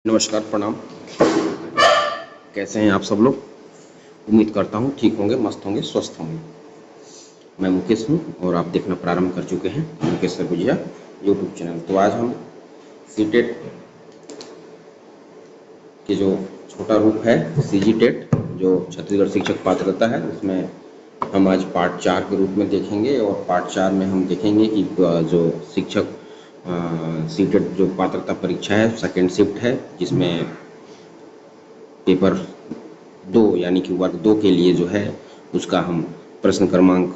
नमस्कार, प्रणाम। कैसे हैं आप सब लोग? उम्मीद करता हूँ ठीक होंगे, मस्त होंगे, स्वस्थ होंगे। मैं मुकेश हूँ और आप देखना प्रारंभ कर चुके हैं मुकेश सरगुजिया यूट्यूब चैनल। तो आज हम सीटेट के जो छोटा रूप है सीजी टेट, जो छत्तीसगढ़ शिक्षक पात्रता है, उसमें हम आज पार्ट 4 के रूप में देखेंगे। और पार्ट 4 में हम देखेंगे कि जो शिक्षक सीटेट जो पात्रता परीक्षा है, सेकेंड शिफ्ट है, जिसमें पेपर 2 यानी कि वर्ग 2 के लिए जो है उसका हम प्रश्न क्रमांक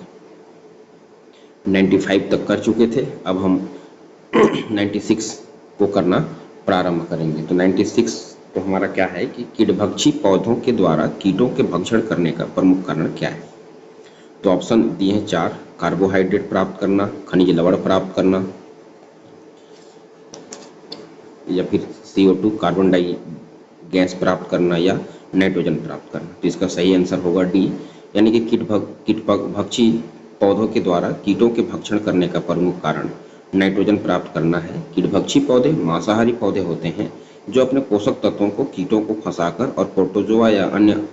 95 तक कर चुके थे। अब हम 96 को करना प्रारंभ करेंगे। तो 96 तो हमारा क्या है कि कीटभक्षी पौधों के द्वारा कीटों के भक्षण करने का प्रमुख कारण क्या है। तो ऑप्शन दिए हैं 4। कार्बोहाइड्रेट प्राप्त करना, खनिज लवण प्राप्त करना, या फिर CO2 कार्बन डाई गैस प्राप्त करना, या नाइट्रोजन प्राप्त करना। तो इसका सही आंसर होगा डी, यानी कि कीटभक्षी पौधों के द्वारा कीटों के भक्षण करने का प्रमुख कारण नाइट्रोजन प्राप्त करना है। कीटभक्षी पौधे मांसाहारी पौधे होते हैं जो अपने पोषक तत्वों को कीटों को फंसाकर और प्रोटोजोआ या अन्य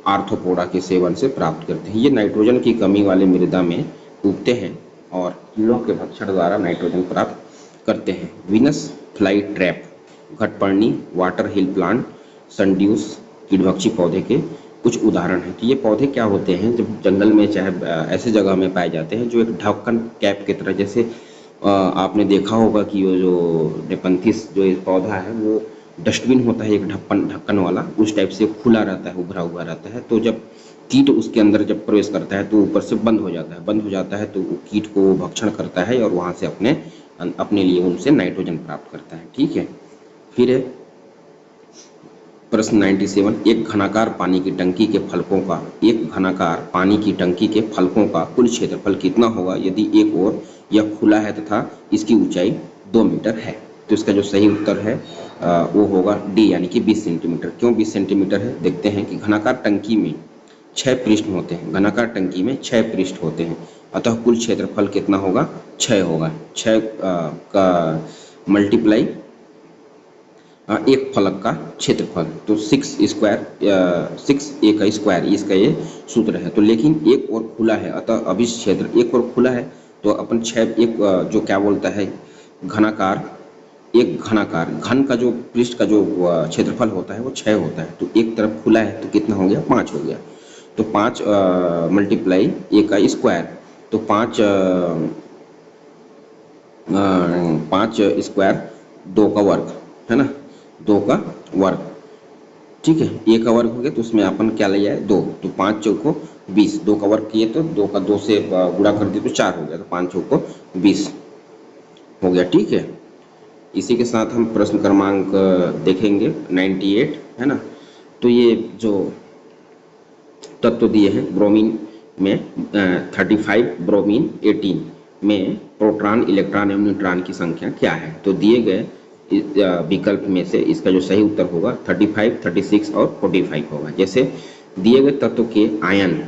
आर्थ्रोपोडा के सेवन से प्राप्त करते हैं। ये नाइट्रोजन की कमी वाले मृदा में उगते हैं और कीड़ों के भक्षण द्वारा नाइट्रोजन प्राप्त करते हैं। वीनस फ्लाई ट्रैप, घटपर्णी, वाटर हिल प्लांट, सनड्यूस कीटभक्षी पौधे के कुछ उदाहरण हैं। तो ये पौधे क्या होते हैं, जब जंगल में चाहे ऐसे जगह में पाए जाते हैं जो एक ढक्कन कैप की तरह, जैसे आपने देखा होगा कि वो जो नेपंथिस जो एक पौधा है वो डस्टबिन होता है एक ढक्कन वाला, उस टाइप से खुला रहता है, उभरा हुआ रहता है। तो जब कीट उसके अंदर जब प्रवेश करता है तो ऊपर से बंद हो जाता है तो कीट को भक्षण करता है और वहाँ से अपने लिए उनसे नाइट्रोजन प्राप्त करता है। ठीक है। फिर है प्रश्न 97। एक घनाकार पानी की टंकी के फलकों का कुल क्षेत्रफल कितना होगा यदि एक ओर यह खुला है तथा इसकी ऊंचाई 2 मीटर है। तो इसका जो सही उत्तर है वो होगा डी, यानी कि 20 सेंटीमीटर। क्यों 20 सेंटीमीटर है, देखते हैं कि घनाकार टंकी में 6 पृष्ठ होते हैं। घनाकार टंकी में 6 पृष्ठ होते हैं, अतः कुल क्षेत्रफल कितना होगा, 6 होगा। 6 का मल्टीप्लाई एक फलक का क्षेत्रफल, तो 6 स्क्वायर, 6 ए का स्क्वायर, इसका ये सूत्र है। तो लेकिन एक और खुला है, अतः अभिष क्षेत्र एक और खुला है तो अपन 6 एक जो क्या बोलता है घनाकार, एक घनाकार घन का जो पृष्ठ का जो क्षेत्रफल होता है वो 6 होता है। तो एक तरफ खुला है तो कितना हो गया, 5 हो गया। तो 5 मल्टीप्लाई ए का स्क्वायर, तो 5 स्क्वायर 2 का वर्ग है ना, 2 का वर्ग। ठीक है, ए का वर्ग हो गया तो उसमें अपन क्या लिया है 2, तो 5 चौको 20, 2 का वर्ग किए तो 2 का 2 से गुणा कर दिए तो 4 हो गया, तो 5 चौको 20 हो गया। ठीक है, इसी के साथ हम प्रश्न क्रमांक देखेंगे 98 है ना। तो ये जो तत्व दिए हैं ब्रोमीन में 35, ब्रोमीन 18 में प्रोटॉन, इलेक्ट्रॉन एवं न्यूट्रॉन की संख्या क्या है। तो दिए गए विकल्प में से इसका जो सही उत्तर होगा 35, 36 और 45 होगा। जैसे दिए गए तत्व के आयन,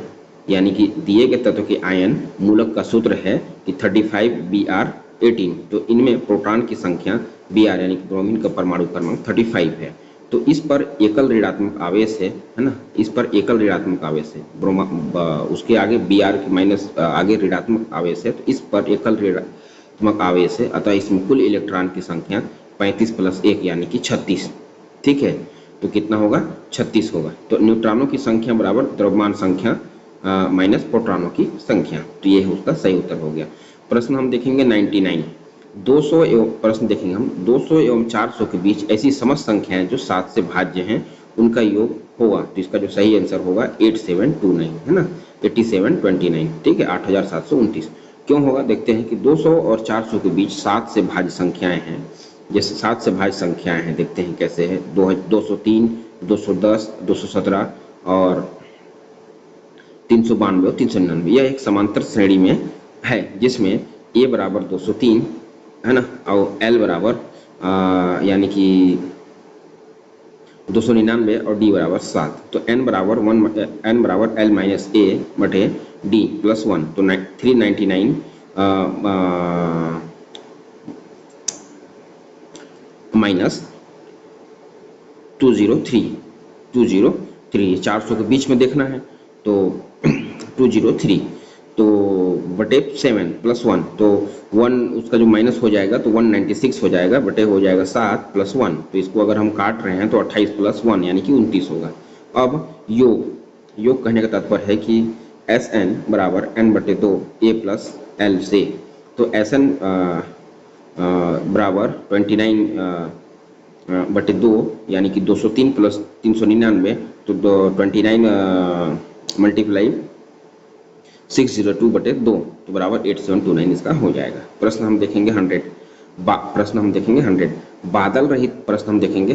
यानी कि दिए गए तत्व के आयन मूलक का सूत्र है कि 35 Br18, तो इनमें प्रोटॉन की संख्या Br यानी कि ब्रोमीन का परमाणु क्रमांक 35 है। तो इस पर एकल ऋणात्मक आवेश है ना, इस पर एकल ऋणात्मक आवेश है, उसके आगे Br के माइनस आगे ऋणात्मक आवेश है, तो इस पर एकल ऋणात्मक आवेश है, अतः इसमें कुल इलेक्ट्रॉन की संख्या 35 + 1 यानी कि 36। ठीक है, तो कितना होगा, 36 होगा। तो न्यूट्रॉनों की संख्या बराबर द्रव्यमान संख्या माइनस प्रोटॉनों की संख्या, तो ये उसका सही उत्तर हो गया। प्रश्न हम देखेंगे 99। 200 एवं प्रश्न देखेंगे हम 200 एवं 400 के बीच ऐसी समस्त संख्याएं जो 7 से भाज्य हैं उनका योग होगा। तो इसका जो सही आंसर होगा 8729 है ना, 8729। ठीक है, 8729 क्यों होगा, देखते हैं कि 200 और 400 के बीच 7 से भाज्य संख्याएं हैं। जैसे 7 से भाज्य संख्याएं हैं, देखते हैं कैसे है। 203, 210, 217 और 392 और 399, यह एक समांतर श्रेणी में है जिसमें a बराबर 203 है ना, और l बराबर यानी कि 299 और d बराबर 7। तो n बराबर l माइनस a बटे d प्लस 1, तो 399 माइनस 203 203 400 के बीच में देखना है तो 203 तो बटे 7 प्लस 1 तो 1 उसका जो माइनस हो जाएगा तो 196 हो जाएगा बटे हो जाएगा 7 प्लस 1 तो इसको अगर हम काट रहे हैं तो 28 प्लस 1 यानी कि 29 होगा। अब योग कहने का तात्पर्य है कि एस एन बराबर n बटे 2 a प्लस एल से तो एस एन बराबर 29 बटे 2 यानी कि 203 प्लस 399 तो 29 मल्टीप्लाई 602 बटे 2 तो बराबर 8729 इसका हो जाएगा। प्रश्न हम देखेंगे 100 बादल रहित प्रश्न हम देखेंगे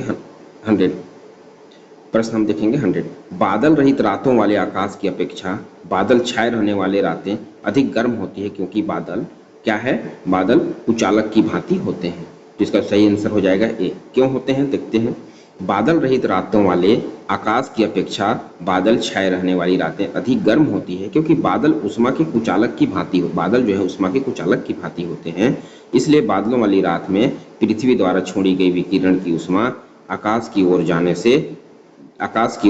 100 बादल रहित रातों वाले आकाश की अपेक्षा बादल छाए रहने वाले रातें अधिक गर्म होती है क्योंकि बादल क्या है, बादल कुचालक की भांति होते हैं। तो इसका सही आंसर हो जाएगा ए। क्यों होते हैं देखते हैं। बादल रहित रातों वाले आकाश की अपेक्षा बादल छाए रहने वाली रातें अधिक गर्म होती है क्योंकि बादल उष्मा के कुचालक की भांति बादल जो है उष्मा के कुचालक की भांति होते हैं। इसलिए बादलों वाली रात में पृथ्वी द्वारा छोड़ी गई विकिरण की उष्मा आकाश की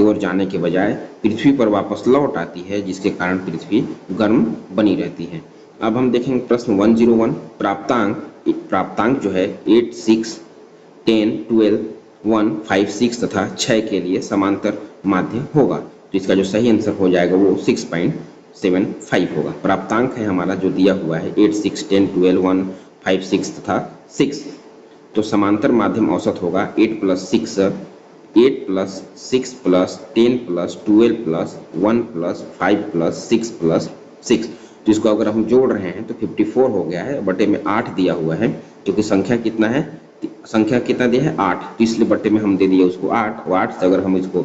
ओर जाने के बजाय पृथ्वी पर वापस लौट आती है जिसके कारण पृथ्वी गर्म बनी रहती है। अब हम देखेंगे प्रश्न 101 प्राप्तांक जो है 8, 6, 10, 12, 1, 5, 6 तथा 6 के लिए समांतर माध्य होगा। तो इसका जो सही आंसर हो जाएगा वो 6.75 होगा। प्राप्तांक है हमारा जो दिया हुआ है 8, 6, 10, 12, 1, 5, 6 तथा 6 तो समांतर माध्यम औसत होगा 8 plus 6 plus 10 plus 12 plus 1 plus 5 plus 6 plus 6 तो इसको अगर हम जोड़ रहे हैं तो 54 हो गया है बटे में 8 दिया हुआ है क्योंकि संख्या कितना दिया है 8 तो इसलिए बटे में हम दे दिए उसको 8 और 8 से अगर हम इसको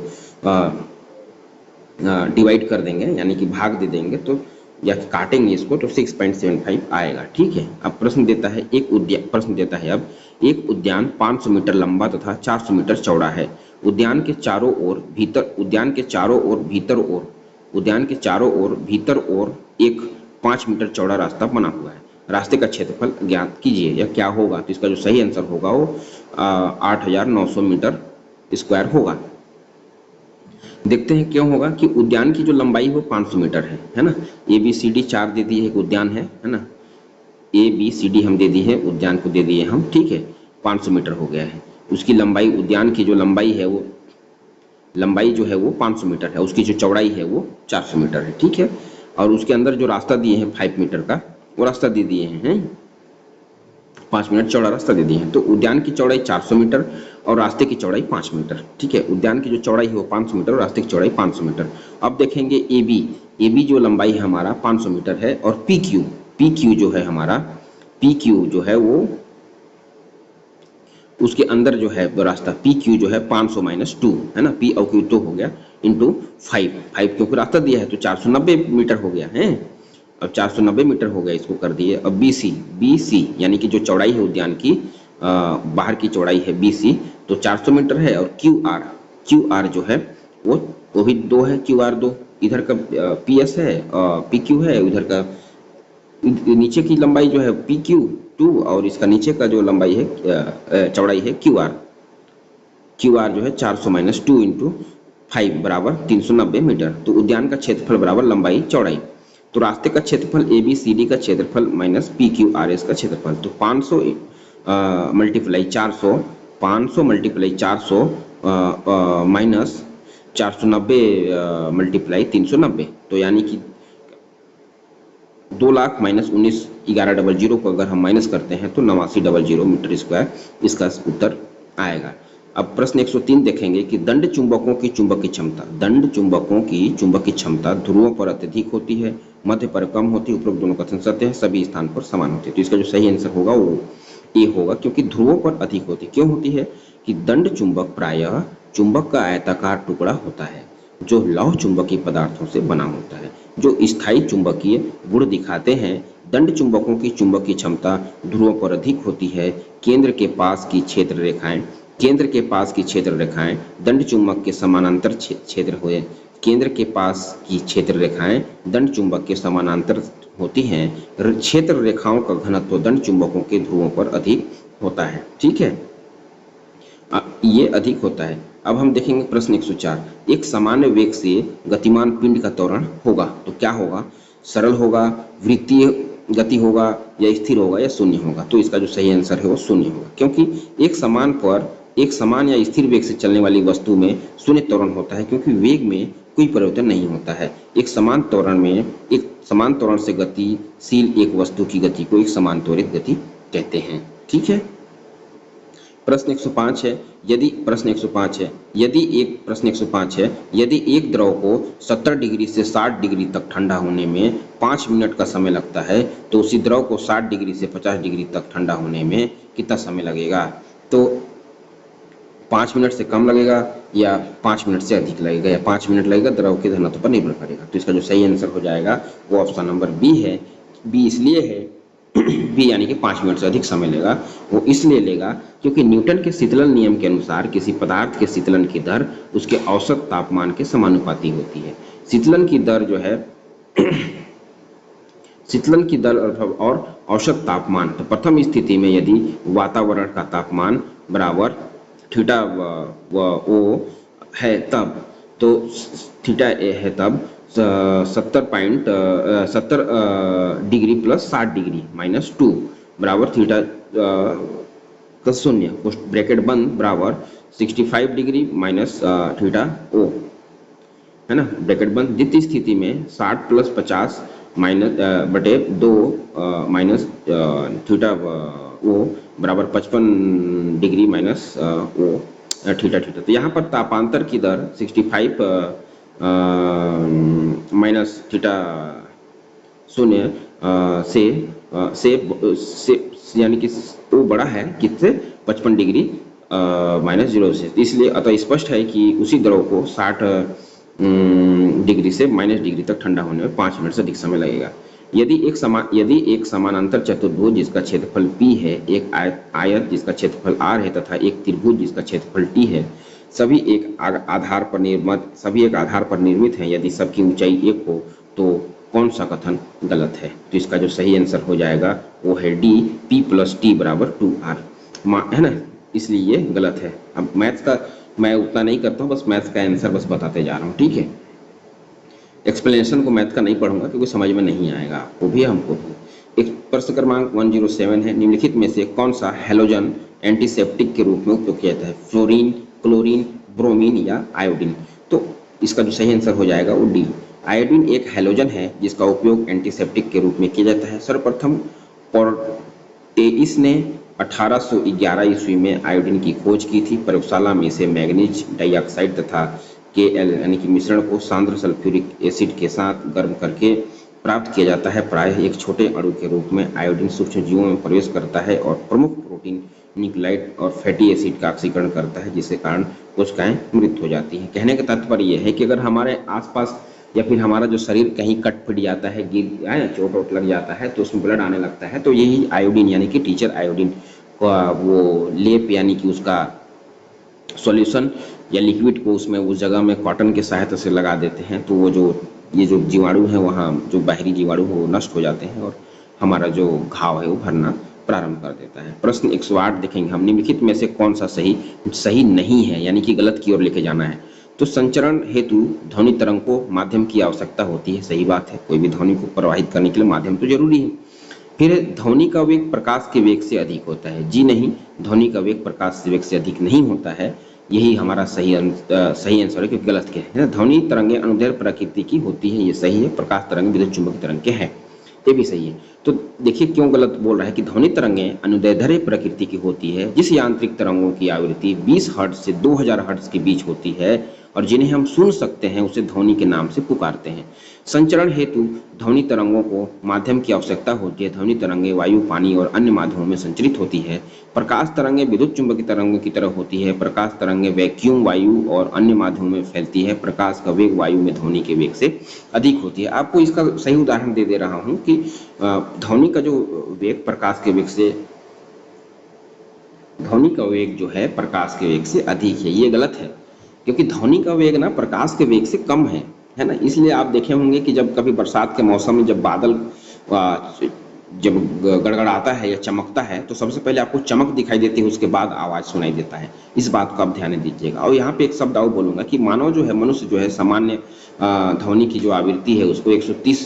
डिवाइड कर देंगे यानी कि भाग दे देंगे तो या काटेंगे इसको तो 6.75 आएगा। ठीक है। अब प्रश्न देता है एक उद्यान 500 मीटर लंबा तथा 400 मीटर चौड़ा है। उद्यान के चारों ओर भीतर और एक 5 मीटर चौड़ा रास्ता बना हुआ है। रास्ते का क्षेत्रफल ज्ञात कीजिए। यह क्या होगा। तो इसका जो सही आंसर होगा वो 8,900 मीटर स्क्वायर होगा। देखते हैं क्यों होगा कि उद्यान की जो लंबाई वो 500 मीटर है ना। ABCD 4 दे दिए, एक उद्यान है ना। ABCD हम दे दिए हैं, उद्यान को दे दिए हम। ठीक है। 500 मीटर हो गया है। उसकी लंबाई उद्यान की जो लंबाई है वो 500 मीटर है। उसकी जो चौड़ाई है वो 400 मीटर है। ठीक है। और उसके अंदर जो रास्ता दिए हैं 5 मीटर का वो रास्ता दे दिए हैं 5 मीटर चौड़ा रास्ता दे दिए हैं। तो उद्यान की चौड़ाई 400 मीटर और रास्ते की चौड़ाई 5 मीटर। ठीक है। उद्यान की जो चौड़ाई है वो 500 मीटर और रास्ते की चौड़ाई 500 मीटर। अब देखेंगे AB जो लंबाई है हमारा 500 मीटर है और PQ जो है हमारा PQ जो है वो उसके अंदर जो है वो रास्ता PQ जो है 500 माइनस 2 है ना। P और Q तो हो गया इंटू 5 क्योंकि रास्ता दिया है तो 490 मीटर हो गया है। अब 490 मीटर हो गया, इसको कर दिए। अब BC यानी कि जो चौड़ाई है उद्यान की बाहर की चौड़ाई है BC तो 400 मीटर है। और QR जो है वो भी 2 है। QR 2 इधर का PS है PQ है, उधर का नीचे की लंबाई जो है PQ 2 और इसका नीचे का जो लंबाई है चौड़ाई है QR जो है 400 माइनस 2 इंटू 5 बराबर 390 मीटर। तो उद्यान का क्षेत्रफल बराबर लंबाई चौड़ाई। तो रास्ते का क्षेत्रफल ABCD का क्षेत्रफल माइनस PQRS का क्षेत्रफल। तो 500 मल्टीप्लाई 400 माइनस 490 मल्टीप्लाई 390 तो यानी कि 2 लाख माइनस 19,11,00 को अगर हम माइनस करते हैं तो 89,000 मीटर स्क्वायर इसका उत्तर आएगा। अब प्रश्न 103 देखेंगे कि दंड चुंबकों की चुंबकीय क्षमता ध्रुवों पर अत्यधिक होती है, मध्य पर कम होती है, उपरोक्त दोनों कथन सत्य है, सभी स्थान पर समान होती है। तो इसका जो सही आंसर होगा वो ए होगा क्योंकि ध्रुवों पर अधिक होती है। क्यों होती है कि दंड चुंबक प्रायः चुंबक का आयताकार टुकड़ा होता है जो लौह चुंबकीय पदार्थों से बना होता है जो स्थायी चुंबकीय गुण दिखाते हैं। दंड चुंबकों की चुंबकीय क्षमता ध्रुवों पर अधिक होती है। केंद्र के पास की क्षेत्र रेखाएं दंड चुंबक के समानांतर क्षेत्र हुए। केंद्र के पास की क्षेत्र रेखाएं दंड चुंबक के समानांतर होती हैं। क्षेत्र रेखाओं का घनत्व दंड चुंबकों के ध्रुवों पर अधिक होता है। ठीक है। ये अधिक होता है। अब हम देखेंगे प्रश्न 104, एक सामान्य वेग से गतिमान पिंड का त्वरण होगा तो क्या होगा? सरल होगा, वृत्तीय गति होगा, या स्थिर होगा, या शून्य होगा? तो इसका जो सही आंसर है वो शून्य होगा, क्योंकि एक समान या स्थिर वेग से चलने वाली वस्तु में शून्य त्वरण होता है, क्योंकि वेग में कोई परिवर्तन नहीं होता है। एक समान त्वरण से गतिशील एक वस्तु की गति को एक समान त्वरित गति कहते हैं। ठीक है। प्रश्न 105 है, यदि एक द्रव को 70 डिग्री से 60 डिग्री तक ठंडा होने में 5 मिनट का समय लगता है तो उसी द्रव को 60 डिग्री से 50 डिग्री तक ठंडा होने में कितना समय लगेगा? तो 5 मिनट से कम लगेगा या 5 मिनट से अधिक लगेगा या 5 मिनट लगेगा, द्रव के घनत्व पर निर्भर करेगा। तो इसका जो सही आंसर हो जाएगा वो ऑप्शन नंबर बी है। बी इसलिए है बी यानी कि 5 मिनट से अधिक समय लेगा, वो इसलिए लेगा क्योंकि न्यूटन के शीतलन नियम के अनुसार किसी पदार्थ के शीतलन की दर उसके औसत तापमान के समानुपाती होती है। शीतलन की दर जो है शीतलन की दर और औसत तापमान, तो प्रथम स्थिति में यदि वातावरण का तापमान बराबर थीटा ओ है तब, तो थीटा ए है तब 70 डिग्री प्लस 60 डिग्री माइनस 2 बराबर थीटा का शून्य ब्रैकेट बंद बराबर 65 डिग्री माइनस थीटा ओ, है ना, ब्रैकेट बंद। द्वितीय स्थिति में 60 प्लस 50 माइनस बटे 2 माइनस थीटा ओ बराबर 55 डिग्री माइनस ओ थीटा। तो यहाँ पर तापांतर की दर 65 माइनस थीटा शून्य से यानी कि वो बड़ा है किससे? 55 डिग्री माइनस 0 से। इसलिए अतः स्पष्ट है कि उसी द्रव को 60 डिग्री से माइनस डिग्री तक ठंडा होने में 5 मिनट से अधिक समय लगेगा। यदि एक समानांतर चतुर्भुज जिसका क्षेत्रफल P है, एक आयत जिसका क्षेत्रफल R है तथा एक त्रिभुज जिसका क्षेत्रफल T है, सभी एक आधार पर निर्मित हैं, यदि सबकी ऊंचाई 1 हो तो कौन सा कथन गलत है? तो इसका जो सही आंसर हो जाएगा वो है डी, P + T = 2R, है ना, इसलिए ये गलत है। अब मैथ्स का मैं उतना नहीं करता हूँ, बस मैथ्स का आंसर बस बताते जा रहा हूँ। ठीक है, एक्सप्लेनेशन को मैथ का नहीं पढ़ूंगा क्योंकि समझ में नहीं आएगा आपको भी हमको भी। एक प्रश्न क्रमांक 107 है, निम्नलिखित में से कौन सा हैलोजन एंटीसेप्टिक के रूप में उपयोग किया जाता है? फ्लोरीन, क्लोरीन, ब्रोमीन या आयोडीन? तो इसका जो सही आंसर हो जाएगा वो डी, आयोडीन एक हैलोजन है जिसका उपयोग एंटीसेप्टिक के रूप में किया जाता है। सर्वप्रथम पोर्टेइस ने 1811 ईस्वी में आयोडीन की खोज की थी। प्रयोगशाला में इसे मैग्नीज डाइऑक्साइड तथा Kl यानी कि मिश्रण को सांद्र सल्फ्यूरिक एसिड के साथ गर्म करके प्राप्त किया जाता है। प्रायः एक छोटे अणु के रूप में आयोडीन सूक्ष्म जीवों में प्रवेश करता है और प्रमुख प्रोटीन न्यूक्लाइड और फैटी एसिड का ऑक्सीकरण करता है, जिसके कारण कोशिकाएं मृत हो जाती हैं। कहने का तात्पर्य यह है कि अगर हमारे आसपास या फिर हमारा जो शरीर कहीं कट फिट जाता है, गिर है, चोट वोट लग जाता है तो उसमें ब्लड आने लगता है, तो यही आयोडीन यानी कि टीचर आयोडीन का वो लेप यानी कि उसका सॉल्यूशन या लिक्विड को उसमें उस जगह में कॉटन की सहायता से लगा देते हैं, तो वो ये जो जीवाणु है वहाँ जो बाहरी जीवाणु है वो नष्ट हो जाते हैं और हमारा जो घाव है वो भरना प्रारंभ कर देता है। प्रश्न 108 देखेंगे हम, निम्नलिखित में से कौन सा सही नहीं है यानी कि गलत की ओर लेके जाना है? तो संचरण हेतु ध्वनि तरंग को माध्यम की आवश्यकता होती है। सही बात है, कोई भी ध्वनि को प्रवाहित करने के लिए माध्यम तो जरूरी है। फिर ध्वनि का वेग प्रकाश के वेग से अधिक होता है। जी नहीं, ध्वनि का वेग प्रकाश के वेग से अधिक नहीं होता है, यही हमारा सही आंसर है, क्योंकि गलत क्या है। ध्वनि तरंगें अनुदैर्ध्य प्रकृति की होती है, ये सही है। प्रकाश तरंग विद्युत चुंबकीय तरंग के हैं, ये भी सही है। तो देखिए क्यों गलत बोल रहा है कि ध्वनि तरंगें अनुदैर्ध्य प्रकृति की होती है जिस यांत्रिक तरंगों की आवृत्ति 20 हर्ट्ज से 2000 हर्ट्ज के बीच होती है और जिन्हें हम सुन सकते हैं उसे ध्वनि के नाम से पुकारते हैं। संचरण हेतु ध्वनि तरंगों को माध्यम की आवश्यकता होती है। ध्वनि तरंगें वायु, पानी और अन्य माध्यमों में संचरित होती है। प्रकाश तरंगें विद्युत चुंबकीय तरंगों की तरह होती है। प्रकाश तरंगें वैक्यूम, वायु और अन्य माध्यमों में फैलती है। प्रकाश का वेग वायु में ध्वनि के वेग से अधिक होती है। आपको इसका सही उदाहरण दे रहा हूँ कि ध्वनि का जो वेग प्रकाश के वेग से ध्वनि का वेग जो है प्रकाश के वेग से अधिक है, ये गलत है, क्योंकि ध्वनि का वेग ना प्रकाश के वेग से कम है ना। इसलिए आप देखे होंगे कि जब कभी बरसात के मौसम में जब बादल जब गड़गड़ाता है या चमकता है तो सबसे पहले आपको चमक दिखाई देती है, उसके बाद आवाज़ सुनाई देता है। इस बात को आप ध्यान दीजिएगा। और यहाँ पे एक शब्द और बोलूँगा कि मानव जो है, मनुष्य जो है, सामान्य ध्वनि की जो आवृत्ति है उसको 130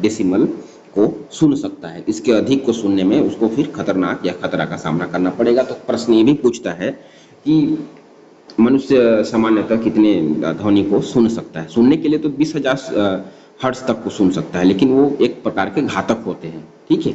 डेसिमल को सुन सकता है। इसके अधिक को सुनने में उसको फिर खतरनाक या खतरा का सामना करना पड़ेगा। तो प्रश्न ये भी पूछता है कि मनुष्य सामान्यतः कितने ध्वनि को सुन सकता है। सुनने के लिए तो 20,000 हर्ट्ज तक को सुन सकता है, लेकिन वो एक प्रकार के घातक होते हैं। ठीक है।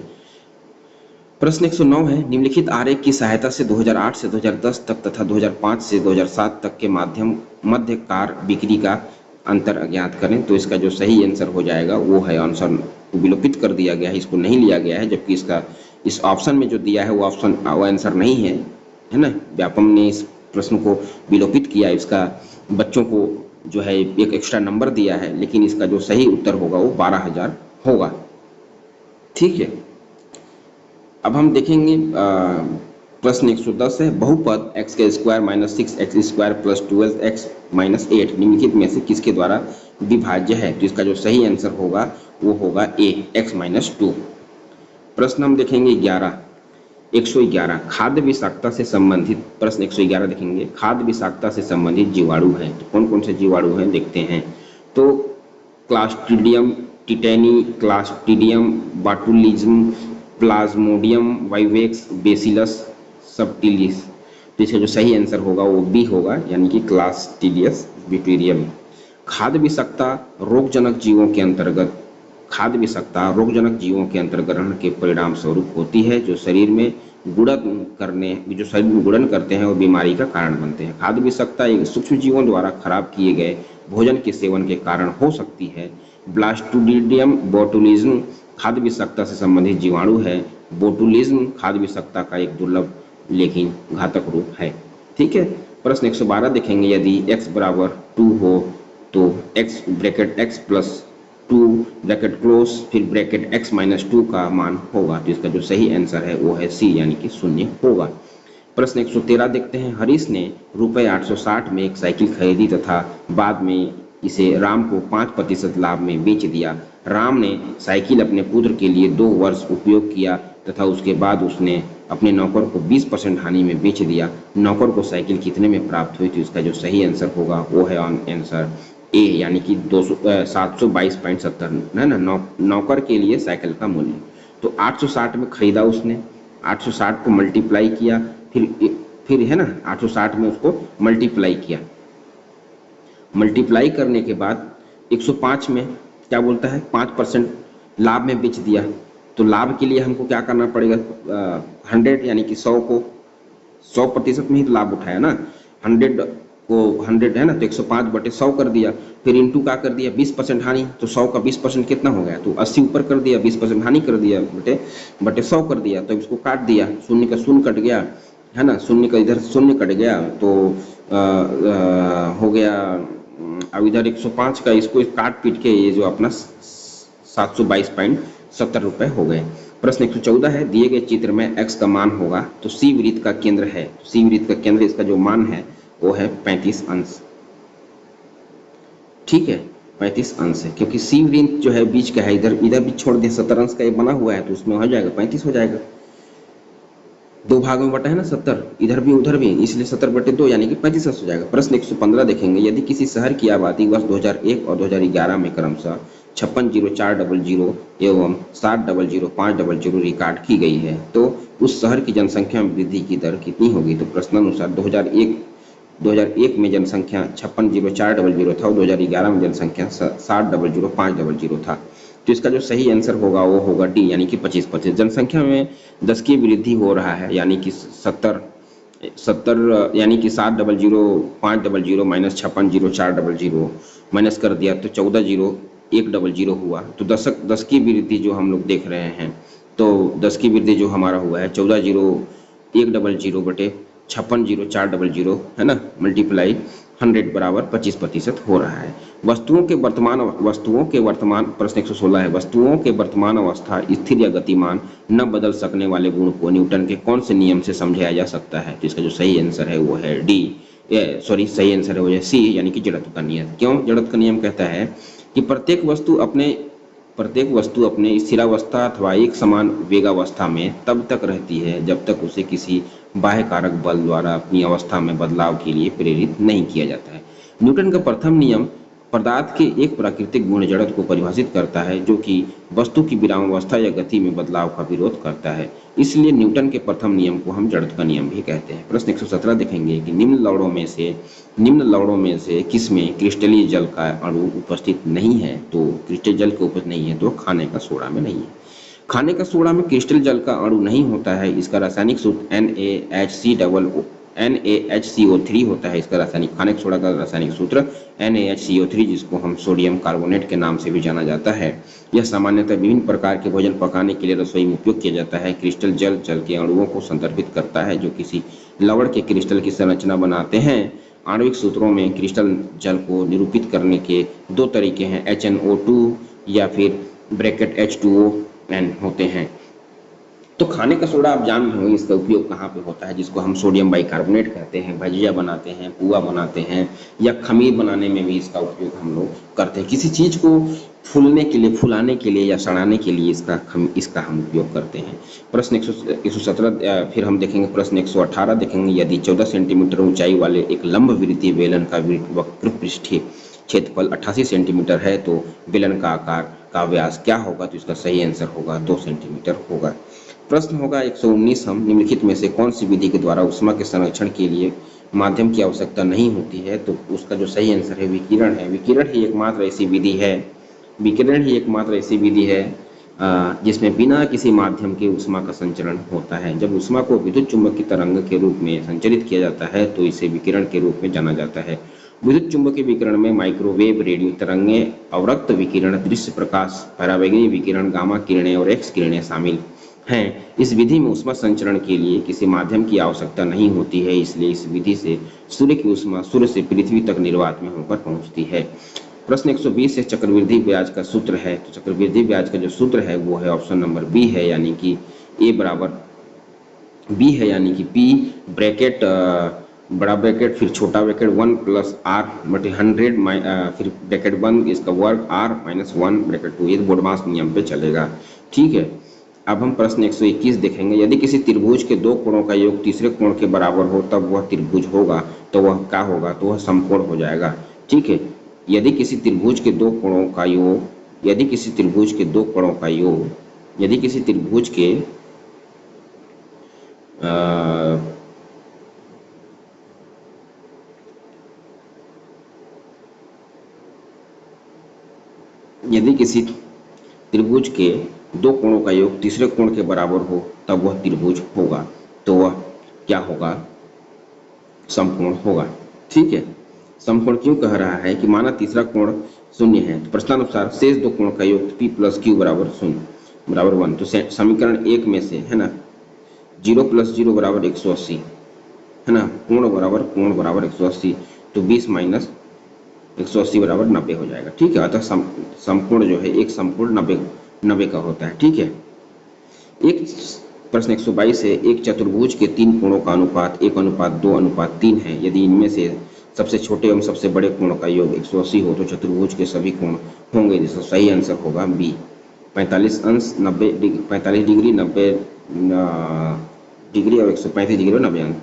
प्रश्न 109 है, निम्नलिखित आरेख की सहायता से 2008 से 2010 तक तथा 2005 से 2007 तक के मध्य कार बिक्री का अंतर अज्ञात करें। तो इसका जो सही आंसर हो जाएगा वो है, आंसर विलोपित कर दिया गया है, इसको नहीं लिया गया है, जबकि इसका इस ऑप्शन में जो दिया है वो ऑप्शन वो आंसर नहीं है, है ना। व्यापम ने इस प्रश्न को विलोपित किया, इसका बच्चों को जो है एक एक्स्ट्रा नंबर दिया है, लेकिन इसका जो सही उत्तर होगा वो 12,000 होगा। ठीक है। अब हम देखेंगे प्रश्न 110 है, बहुपद x के square minus 6x square plus 12x minus 8 निम्नलिखित में से किसके द्वारा विभाज्य है। तो इसका जो सही आंसर होगा वो होगा a, x माइनस 2। प्रश्न हम देखेंगे 111 खाद्य विषाक्तता से संबंधित। प्रश्न 111 देखेंगे, खाद्य विषाक्तता से संबंधित जीवाणु हैं। तो कौन कौन से जीवाणु हैं देखते हैं। तो Clostridium tetani, Clostridium botulism, Plasmodium vivax, Bacillus subtilis. तो इसका जो सही आंसर होगा वो बी होगा, यानी कि क्लास्ट्रीडियस ब्यूटेरियम। खाद्य विषाक्तता रोगजनक जीवों के अंतर्गत ग्रहण के परिणाम स्वरूप होती है, जो शरीर में गुणन करते हैं और बीमारी का कारण बनते हैं। खाद्य विषाक्तता एक सूक्ष्म जीवों द्वारा खराब किए गए भोजन के सेवन के कारण हो सकती है। ब्लास्टुडिडियम बोटुलिज्म खाद्य विषाक्तता से संबंधित जीवाणु है। बोटुलिज्म खाद्य विषाक्तता का एक दुर्लभ लेकिन घातक रूप है। ठीक है। प्रश्न 112 देखेंगे, यदि x बराबर 2 हो तो x bracket x plus 2 bracket close फिर ब्रैकेट x माइनस 2 का मान होगा। तो इसका जो सही आंसर है वो है सी, यानी कि 0 होगा। प्रश्न 113 देखते हैं, हरीश ने रुपये 860 में एक साइकिल खरीदी तथा बाद में इसे राम को 5% लाभ में बेच दिया। राम ने साइकिल अपने पुत्र के लिए 2 वर्ष उपयोग किया तथा उसके बाद उसने अपने नौकर को 20% हानि में बेच दिया। नौकर को साइकिल कितने में प्राप्त हुई। तो इसका जो सही आंसर होगा वो है आंसर ए, यानी कि 722.70 है ना। नौकर के लिए साइकिल का मूल्य तो 860 में खरीदा उसने, 860 को मल्टीप्लाई किया, फिर है ना 860 में उसको मल्टीप्लाई किया। मल्टीप्लाई करने के बाद 105 में क्या बोलता है, 5% लाभ में बेच दिया। तो लाभ के लिए हमको क्या करना पड़ेगा, 100 यानी कि 100 को 100% में ही तो लाभ उठाया ना। 100 को 100 है ना, तो 105/100 कर दिया, फिर इंटू क्या कर दिया 20% हानि। तो 100 का 20% कितना हो गया, तो 80 ऊपर कर दिया, 20% हानि कर दिया, बटे 100 कर दिया। तो इसको काट दिया, शून्य का शून्य कट गया, है ना, शून्य का इधर शून्य कट गया, तो हो गया। अब इधर 105 का इसको काट पीट के ये जो अपना 722.70 रुपये हो गए। प्रश्न 114 है, दिए गए चित्र में x का मान होगा तो सी वृत्त का केंद्र है। सी वृत्त का केंद्र, इसका जो मान है वो है 35 अंश। ठीक है, 35 अंश है, क्योंकि सी वृत्त जो है बीच का है, इधर भी छोड़ दे, 70 अंश का ये बना हुआ है, तो उसमें हो जाएगा 35 हो जाएगा। 2 भागों में बटा है ना 70, इधर भी उधर भी, इसलिए 70/2 यानी कि 35 अंश हो जाएगा। प्रश्न 115 देखेंगे, यदि किसी शहर की आबादी वर्ष 2001 और 2011 में क्रमशः 56,0400 एवं 60,0500 रिकॉर्ड की गई है, तो उस शहर की जनसंख्या में वृद्धि की दर कितनी होगी। तो प्रश्नानुसार 2001 में जनसंख्या 56,0400 था और 2011 में जनसंख्या 60,0500 था। तो इसका जो सही आंसर होगा वो होगा डी, यानी कि 25%। जनसंख्या में 10 की वृद्धि हो रहा है, यानी कि 70 यानी कि 60,0500 माइनस 56,0400 माइनस कर दिया तो 14,0100 हुआ। तो 10 की वृद्धि जो हम लोग देख रहे हैं, तो 10 की वृद्धि जो हमारा हुआ है 14,0100 बटे 56,0400 है ना, मल्टीप्लाई 100 बराबर 25% हो रहा है। वस्तुओं के वर्तमान प्रश्न 116 है, वस्तुओं के वर्तमान अवस्था स्थिर या गतिमान न बदल सकने वाले गुण को न्यूटन के कौन से नियम से समझाया जा सकता है। तो इसका जो सही आंसर है वो है डी, सही आंसर है वो है सी, यानी कि जड़त्व का नियम। क्यों जड़त्व का नियम कहता है कि प्रत्येक वस्तु अपने प्रत्येक वस्तु अपने स्थिरावस्था अथवा एक समान वेगावस्था में तब तक रहती है जब तक उसे किसी बाह्य कारक बल द्वारा अपनी अवस्था में बदलाव के लिए प्रेरित नहीं किया जाता है। न्यूटन का प्रथम नियम पदार्थ के एक प्राकृतिक गुण जड़त्व को परिभाषित करता है जो कि वस्तु की विरामावस्था या गति में बदलाव का विरोध करता है। इसलिए न्यूटन के प्रथम नियम को हम जड़त्व का नियम भी कहते हैं। प्रश्न 117 देखेंगे कि निम्न लवणों में से किसमें क्रिस्टलीय जल का अणु उपस्थित नहीं है। तो क्रिस्टल जल के उपस्थित नहीं है तो खाने का सोडा में नहीं है। खाने का सोडा में क्रिस्टल जल का अणु नहीं होता है। इसका रासायनिक सूत्र NaHCO3 होता है। इसका रासायनिक खाने का सोडा का रासायनिक सूत्र NaHCO3 जिसको हम सोडियम कार्बोनेट के नाम से भी जाना जाता है। यह सामान्यतः विभिन्न प्रकार के भोजन पकाने के लिए रसोई में उपयोग किया जाता है। क्रिस्टल जल के अणुओं को संदर्भित करता है जो किसी लवण के क्रिस्टल की संरचना बनाते हैं। आणविक सूत्रों में क्रिस्टल जल को निरूपित करने के दो तरीके हैं, HNO2 या फिर ब्रैकेट H2ON होते हैं। तो खाने का सोडा आप जान रहे होंगे इसका उपयोग कहाँ पे होता है, जिसको हम सोडियम बाइकार्बोनेट कहते हैं। भजिया बनाते हैं, पुआ बनाते हैं या खमीर बनाने में भी इसका उपयोग हम लोग करते हैं। किसी चीज़ को फूलाने के लिए या सड़ाने के लिए इसका हम उपयोग करते हैं। प्रश्न 117 फिर हम देखेंगे। प्रश्न 118 देखेंगे, यदि 14 सेंटीमीटर ऊंचाई वाले एक लंबवृत्तीय बेलन का वक्र पृष्ठीय क्षेत्रफल 88 सेंटीमीटर है तो बेलन का आकार का व्यास क्या होगा। तो इसका सही आंसर होगा 2 सेंटीमीटर होगा। प्रश्न होगा 119, हम निम्नलिखित में से कौन सी विधि के द्वारा ऊष्मा के संरक्षण के लिए माध्यम की आवश्यकता नहीं होती है। तो उसका जो सही आंसर है विकिरण है। विकिरण ही एकमात्र ऐसी विधि है जिसमें बिना किसी माध्यम के ऊष्मा का संचरण होता है। जब ऊष्मा को विद्युत चुंबकीय तरंग के रूप में संचरित किया जाता है तो इसे विकिरण के रूप में जाना जाता है। विद्युत चुंबकीय विकिरण में माइक्रोवेव, रेडियो तरंगें, अवरक्त विकिरण, दृश्य प्रकाश, परावैंगनी विकिरण, गामा किरणें और एक्स किरणें शामिल हैं। इस विधि में ऊष्मा संचरण के लिए किसी माध्यम की आवश्यकता नहीं होती है। इसलिए इस विधि से सूर्य की ऊष्मा सूर्य से पृथ्वी तक निर्वात में होकर पहुंचती है। प्रश्न 120 से चक्रवृद्धि ब्याज का सूत्र है। तो चक्रवृद्धि ब्याज का जो सूत्र है वो है ऑप्शन नंबर बी है, यानी कि A बराबर B है, यानी कि P ब्रैकेट बड़ा ब्रैकेट फिर छोटा ब्रैकेट 1 प्लस R बटे 100 फिर ब्रैकेट बंद इसका वर्ग R माइनस 1 ब्रैकेट 2। ये बोडमास नियम पे चलेगा। ठीक है। अब हम प्रश्न 121 देखेंगे। यदि किसी त्रिभुज के दो कोणों का योग तीसरे कोण के बराबर हो तब वह त्रिभुज होगा। तो वह क्या होगा। तो वह समकोण हो जाएगा। ठीक है। यदि किसी त्रिभुज के दो कोणों का योग यदि किसी त्रिभुज के दो कोणों का योग यदि किसी त्रिभुज के यदि किसी त्रिभुज के दो कोणों का योग तीसरे कोण के बराबर हो तब वह त्रिभुज होगा। तो वह क्या होगा। समकोण होगा। ठीक है। समकोण क्यों कह रहा है कि माना तीसरा कोण शून्य है तो प्रश्नानुसार शेष दो कोण का योग P प्लस Q बराबर 0 बराबर 1। तो समीकरण 1 में से है ना 0 प्लस 0 बराबर 180 है ना, कोण बराबर 180। तो 20 माइनस 180 बराबर 90 हो जाएगा। ठीक है। अतः समकोण जो है एक समकोण 90 का होता है। ठीक है। एक प्रश्न 122 है, एक चतुर्भुज के तीन कोणों का अनुपात 1:2:3 है। यदि इनमें से सबसे छोटे एवं सबसे बड़े कोण का योग 180 हो तो चतुर्भुज के सभी कोण होंगे। जिसका सही आंसर होगा बी 45 अंश 45 डिग्री 90 डिग्री और 135 डिग्री और 90 अंश।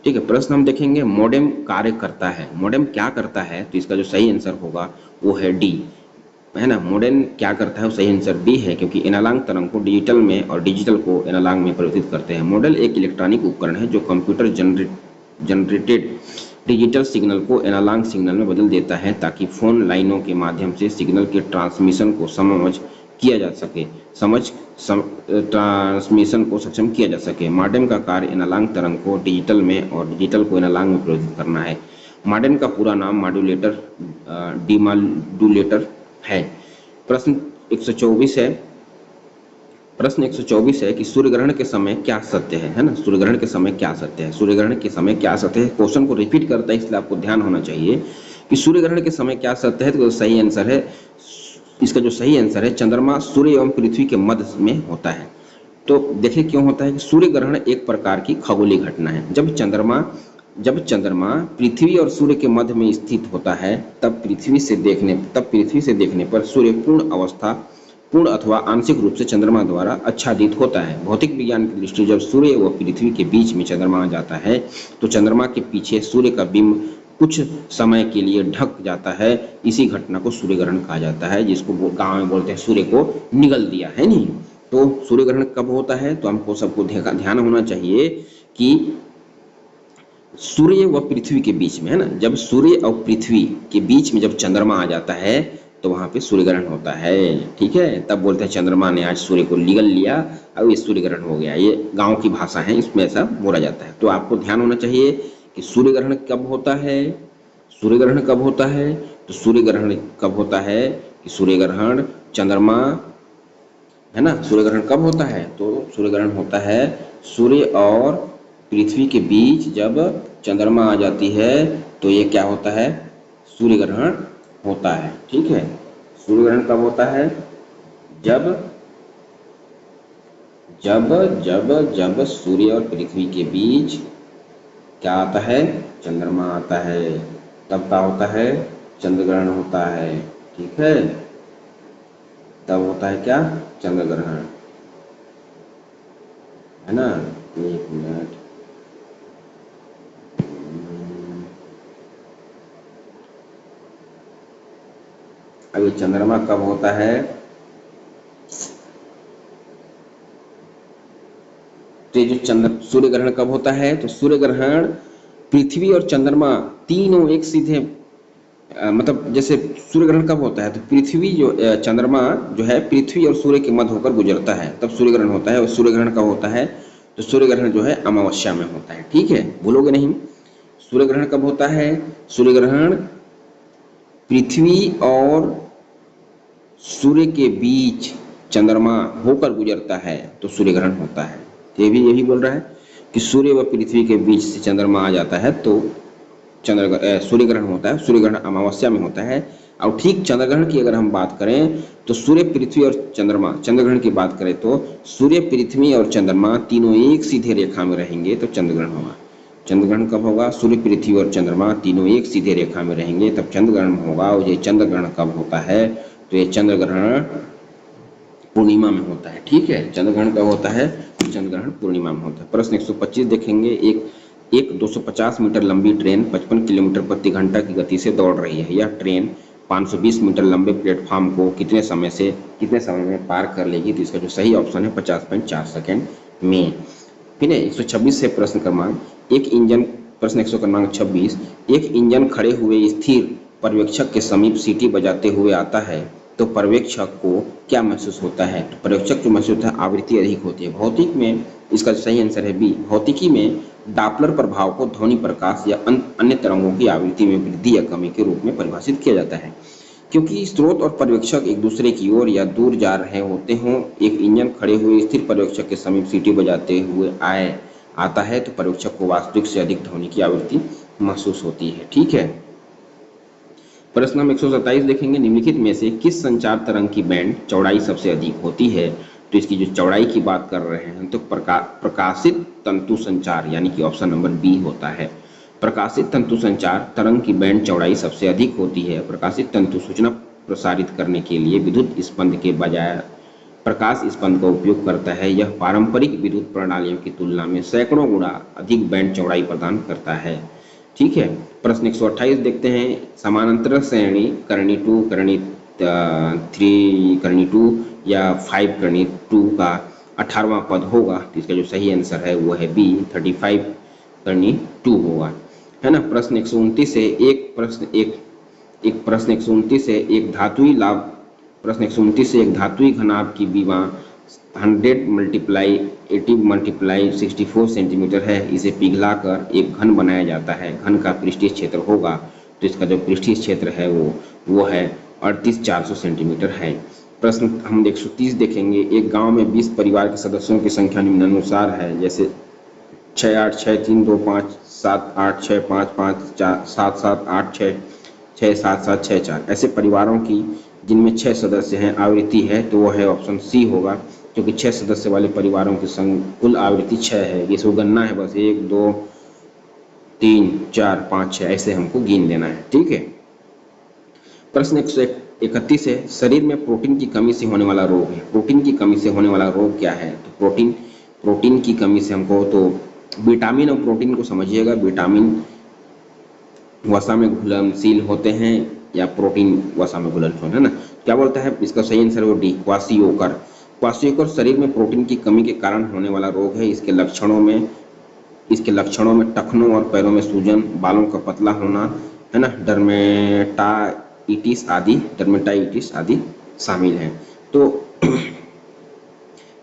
ठीक है। प्रश्न हम देखेंगे मोडेम कार्य करता है। मोडेम क्या करता है। तो इसका जो सही आंसर होगा वो है डी है ना। मोडेम क्या करता है वो सही आंसर डी है, क्योंकि एनालॉग तरंग को डिजिटल में और डिजिटल को एनालॉग में परिवर्तित करते हैं। मॉडल एक इलेक्ट्रॉनिक उपकरण है जो कंप्यूटर जनरेटेड डिजिटल सिग्नल को एनालॉग सिग्नल में बदल देता है ताकि फोन लाइनों के माध्यम से सिग्नल के ट्रांसमिशन को ट्रांसमिशन को सक्षम किया जा सके। मॉडेम का कार्य एनालॉग तरंग को डिजिटल में और डिजिटल को एनालॉग में परिवर्तित करना है। मॉडेम का पूरा नाम मॉड्यूलेटर डिमॉड्यूलेटर है। प्रश्न 124 है। प्रश्न 124 है कि सूर्य ग्रहण के समय क्या सत्य है ना। सूर्य ग्रहण के समय क्या सत्य है। सूर्य ग्रहण के समय क्या सत्य है। क्वेश्चन को रिपीट करता है इसलिए आपको ध्यान होना चाहिए कि सूर्य ग्रहण के समय क्या सत्य है। तो सही आंसर है इसका जो सही आंसर है चंद्रमा सूर्य एवं पृथ्वी के मध्य में होता है। तो देखिए क्यों होता है कि सूर्य ग्रहण एक प्रकार की खगोलीय घटना है। जब चंद्रमा पृथ्वी और सूर्य के मध्य में स्थित होता है तब पृथ्वी से देखने पर सूर्य पूर्ण अवस्था पूर्ण अथवा आंशिक रूप से चंद्रमा द्वारा आच्छादित होता है। भौतिक विज्ञान की दृष्टि जब सूर्य व पृथ्वी के बीच में चंद्रमा आ जाता है तो चंद्रमा के पीछे सूर्य का बिंब कुछ समय के लिए ढक जाता है। इसी घटना को सूर्य ग्रहण कहा जाता है, जिसको गांव में बोलते हैं सूर्य को निगल दिया है नहीं। तो सूर्य ग्रहण कब होता है, तो हमको सबको ध्यान होना चाहिए कि सूर्य व पृथ्वी के बीच में, है ना, जब सूर्य और पृथ्वी के बीच में जब चंद्रमा आ जाता है तो वहां पे सूर्य ग्रहण होता है। ठीक है, तब बोलते हैं चंद्रमा ने आज सूर्य को निगल लिया और ये सूर्य ग्रहण हो गया। ये गांव की भाषा है, इसमें ऐसा बोला जाता है। तो आपको ध्यान होना चाहिए कि सूर्य ग्रहण कब होता है। सूर्य ग्रहण कब होता है, तो सूर्य ग्रहण कब होता है कि सूर्य ग्रहण चंद्रमा, है ना, सूर्य ग्रहण कब होता है, तो सूर्य ग्रहण होता है सूर्य और पृथ्वी के बीच जब चंद्रमा आ जाती है तो ये क्या होता है, सूर्य ग्रहण होता है। ठीक है, सूर्य ग्रहण कब होता है, जब जब जब जब सूर्य और पृथ्वी के बीच क्या आता है, चंद्रमा आता है, तब क्या होता है, चंद्र ग्रहण होता है। ठीक है, तब होता है क्या, चंद्र ग्रहण, है ना। एक मिनट, अभी चंद्रमा कब होता है, तो जो सूर्य ग्रहण कब होता है, तो सूर्य ग्रहण पृथ्वी और चंद्रमा तीनों एक सीधे मतलब जैसे सूर्य ग्रहण कब होता है, तो पृथ्वी जो चंद्रमा जो है पृथ्वी और सूर्य के मध्य होकर गुजरता है तब सूर्य ग्रहण होता है। और सूर्य ग्रहण कब होता है, तो सूर्य ग्रहण जो है अमावस्या में होता है। ठीक है, भूलोगे नहीं। सूर्य ग्रहण कब होता है, सूर्य ग्रहण पृथ्वी और सूर्य के बीच चंद्रमा होकर गुजरता है तो सूर्य ग्रहण होता है। ये भी यही बोल रहा है कि सूर्य व पृथ्वी के बीच से चंद्रमा आ जाता है तो सूर्य ग्रहण होता है। सूर्य ग्रहण अमावस्या में होता है। और ठीक चंद्र ग्रहण की अगर हम बात करें तो सूर्य पृथ्वी और चंद्रमा, चंद्र ग्रहण की बात करें तो सूर्य पृथ्वी और चंद्रमा तीनों एक सीधे रेखा में रहेंगे तो चंद्र ग्रहण होगा। चंद्र ग्रहण कब होगा, सूर्य पृथ्वी और चंद्रमा तीनों एक सीधे रेखा में रहेंगे तब चंद्र ग्रहण होगा। और ये चंद्र ग्रहण कब होता है, तो ये चंद्र ग्रहण पूर्णिमा में होता है। ठीक है, चंद्र ग्रहण कब होता है, चंद्र ग्रहण पूर्णिमा में होता है। प्रश्न 125 देखेंगे। एक 250 मीटर लंबी ट्रेन 55 किलोमीटर प्रति घंटा की गति से दौड़ रही है। यह ट्रेन 520 मीटर लंबे प्लेटफॉर्म को कितने समय में पार कर लेगी, तो इसका जो सही ऑप्शन है 50.4 सेकेंड में। फिर 126 से प्रश्न क्रमांक एक इंजन, प्रश्न 126, एक इंजन खड़े हुए स्थिर पर्यवेक्षक के समीप सीटी बजाते हुए आता है तो पर्यवेक्षक को क्या महसूस होता है, तो पर्यवेक्षक को महसूस होता है आवृत्ति अधिक होती है। भौतिक में इसका सही आंसर है बी। भौतिकी में डापलर प्रभाव को ध्वनि प्रकाश या अन्य तरंगों की आवृत्ति में वृद्धि या कमी के रूप में परिभाषित किया जाता है। क्योंकि स्रोत और पर्यवेक्षक एक दूसरे की ओर या दूर जा रहे होते हों, एक इंजन खड़े हुए स्थिर पर्यवेक्षक के समीप सीटी बजाते हुए आता है तो पर्यवेक्षक को वास्तविक से अधिक ध्वनि की आवृत्ति महसूस होती है। ठीक है, प्रश्न हम 127 देखेंगे। निम्नलिखित में से किस संचार तरंग की बैंड चौड़ाई सबसे अधिक होती है, तो इसकी जो चौड़ाई की बात कर रहे हैं तो प्रकाशित तंतु संचार यानी कि ऑप्शन नंबर बी होता है। प्रकाशित तंतु संचार तरंग की बैंड चौड़ाई सबसे अधिक होती है। प्रकाशित तंतु सूचना प्रसारित करने के लिए विद्युत स्पंद के बजाय प्रकाश स्पंद का उपयोग करता है। यह पारंपरिक विद्युत प्रणालियों की तुलना में सैकड़ों गुना अधिक बैंड चौड़ाई प्रदान करता है। ठीक है, प्रश्न 128 देखते हैं। समानांतर श्रेणी करणी 2, करणी 3, करणी 2 या 5 करणी 2 का 18वां पद होगा, तो इसका जो सही आंसर है वो है बी, 35 करणी 2 होगा, है ना। प्रश्न 129 से प्रश्न 129 से एक धातुई लाभ, प्रश्न 129 से एक धातुई घनाभ की विमा 100 × 80 × 64 सेंटीमीटर है। इसे पिघलाकर एक घन बनाया जाता है। घन का पृष्ठीय क्षेत्र होगा, तो इसका जो पृष्ठीय क्षेत्र है वो है 38,400 सेंटीमीटर है। प्रश्न हम 130 देखेंगे। एक गांव में 20 परिवार के सदस्यों की संख्या निम्नानुसार है, जैसे 6 8 6 3 2 5 7 8 6 5 5 4 7 7 8 6 6 7 7 6 4 ऐसे परिवारों की जिनमें 6 सदस्य हैं आवृत्ति है, तो वो है ऑप्शन सी होगा, क्योंकि 6 सदस्य वाले परिवारों की कुल आवृत्ति 6 है। ये सब गणना है, बस 1 2 3 4 5 6 ऐसे हमको गिन लेना है। ठीक है, प्रश्न 31 है, शरीर में प्रोटीन की कमी से होने वाला रोग है। प्रोटीन की कमी से होने वाला रोग क्या है? तो प्रोटीन की कमी से हमको तो विटामिन और प्रोटीन को समझिएगा। विटामिन वसा में घुलनशील होते हैं या प्रोटीन वसा में घुलनशील होते हैं ना। क्या बोलता है इसका सही आंसर है वो डी, क्वाशियोकर। क्वाशियोकर शरीर में प्रोटीन की कमी के कारण होने वाला रोग है। इसके लक्षणों में टखनों और पैरों में सूजन, बालों का पतला होना, है ना, डर्मेटाइटिस आदि शामिल हैं। तो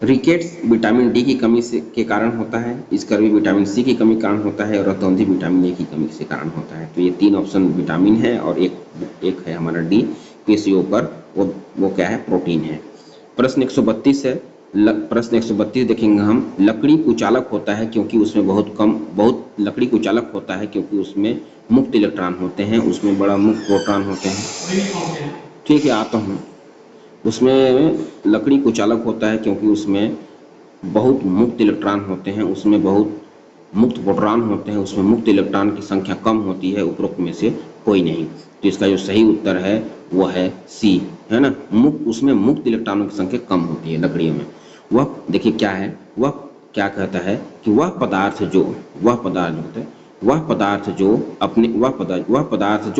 रिकेट्स विटामिन डी की कमी से के कारण होता है, स्कर्वी विटामिन सी की कमी के कारण होता है और रतौंधी विटामिन ए की कमी से कारण होता है। तो ये 3 ऑप्शन विटामिन है और एक है हमारा डी, क्वाशियोकर, वो क्या है? प्रोटीन है। प्रश्न 132 है। प्रश्न 132 देखेंगे हम। लकड़ी कुचालक होता है क्योंकि उसमें लकड़ी कुचालक होता है क्योंकि उसमें मुक्त इलेक्ट्रॉन होते हैं, उसमें बड़ा मुक्त प्रोटॉन होते हैं। ठीक है, आता हूँ। उसमें लकड़ी कुचालक होता है क्योंकि उसमें बहुत मुक्त इलेक्ट्रॉन होते हैं, उसमें बहुत मुक्त प्रोटॉन होते हैं, उसमें मुक्त इलेक्ट्रॉन की संख्या कम होती है, उपरोक्त में से कोई नहीं। तो इसका जो सही उत्तर है वो है सी, है ना। उसमें मुक्त इलेक्ट्रॉनों की संख्या कम होती है लकड़ियों में। वह देखिए क्या है, वह क्या कहता है कि वह पदार्थ जो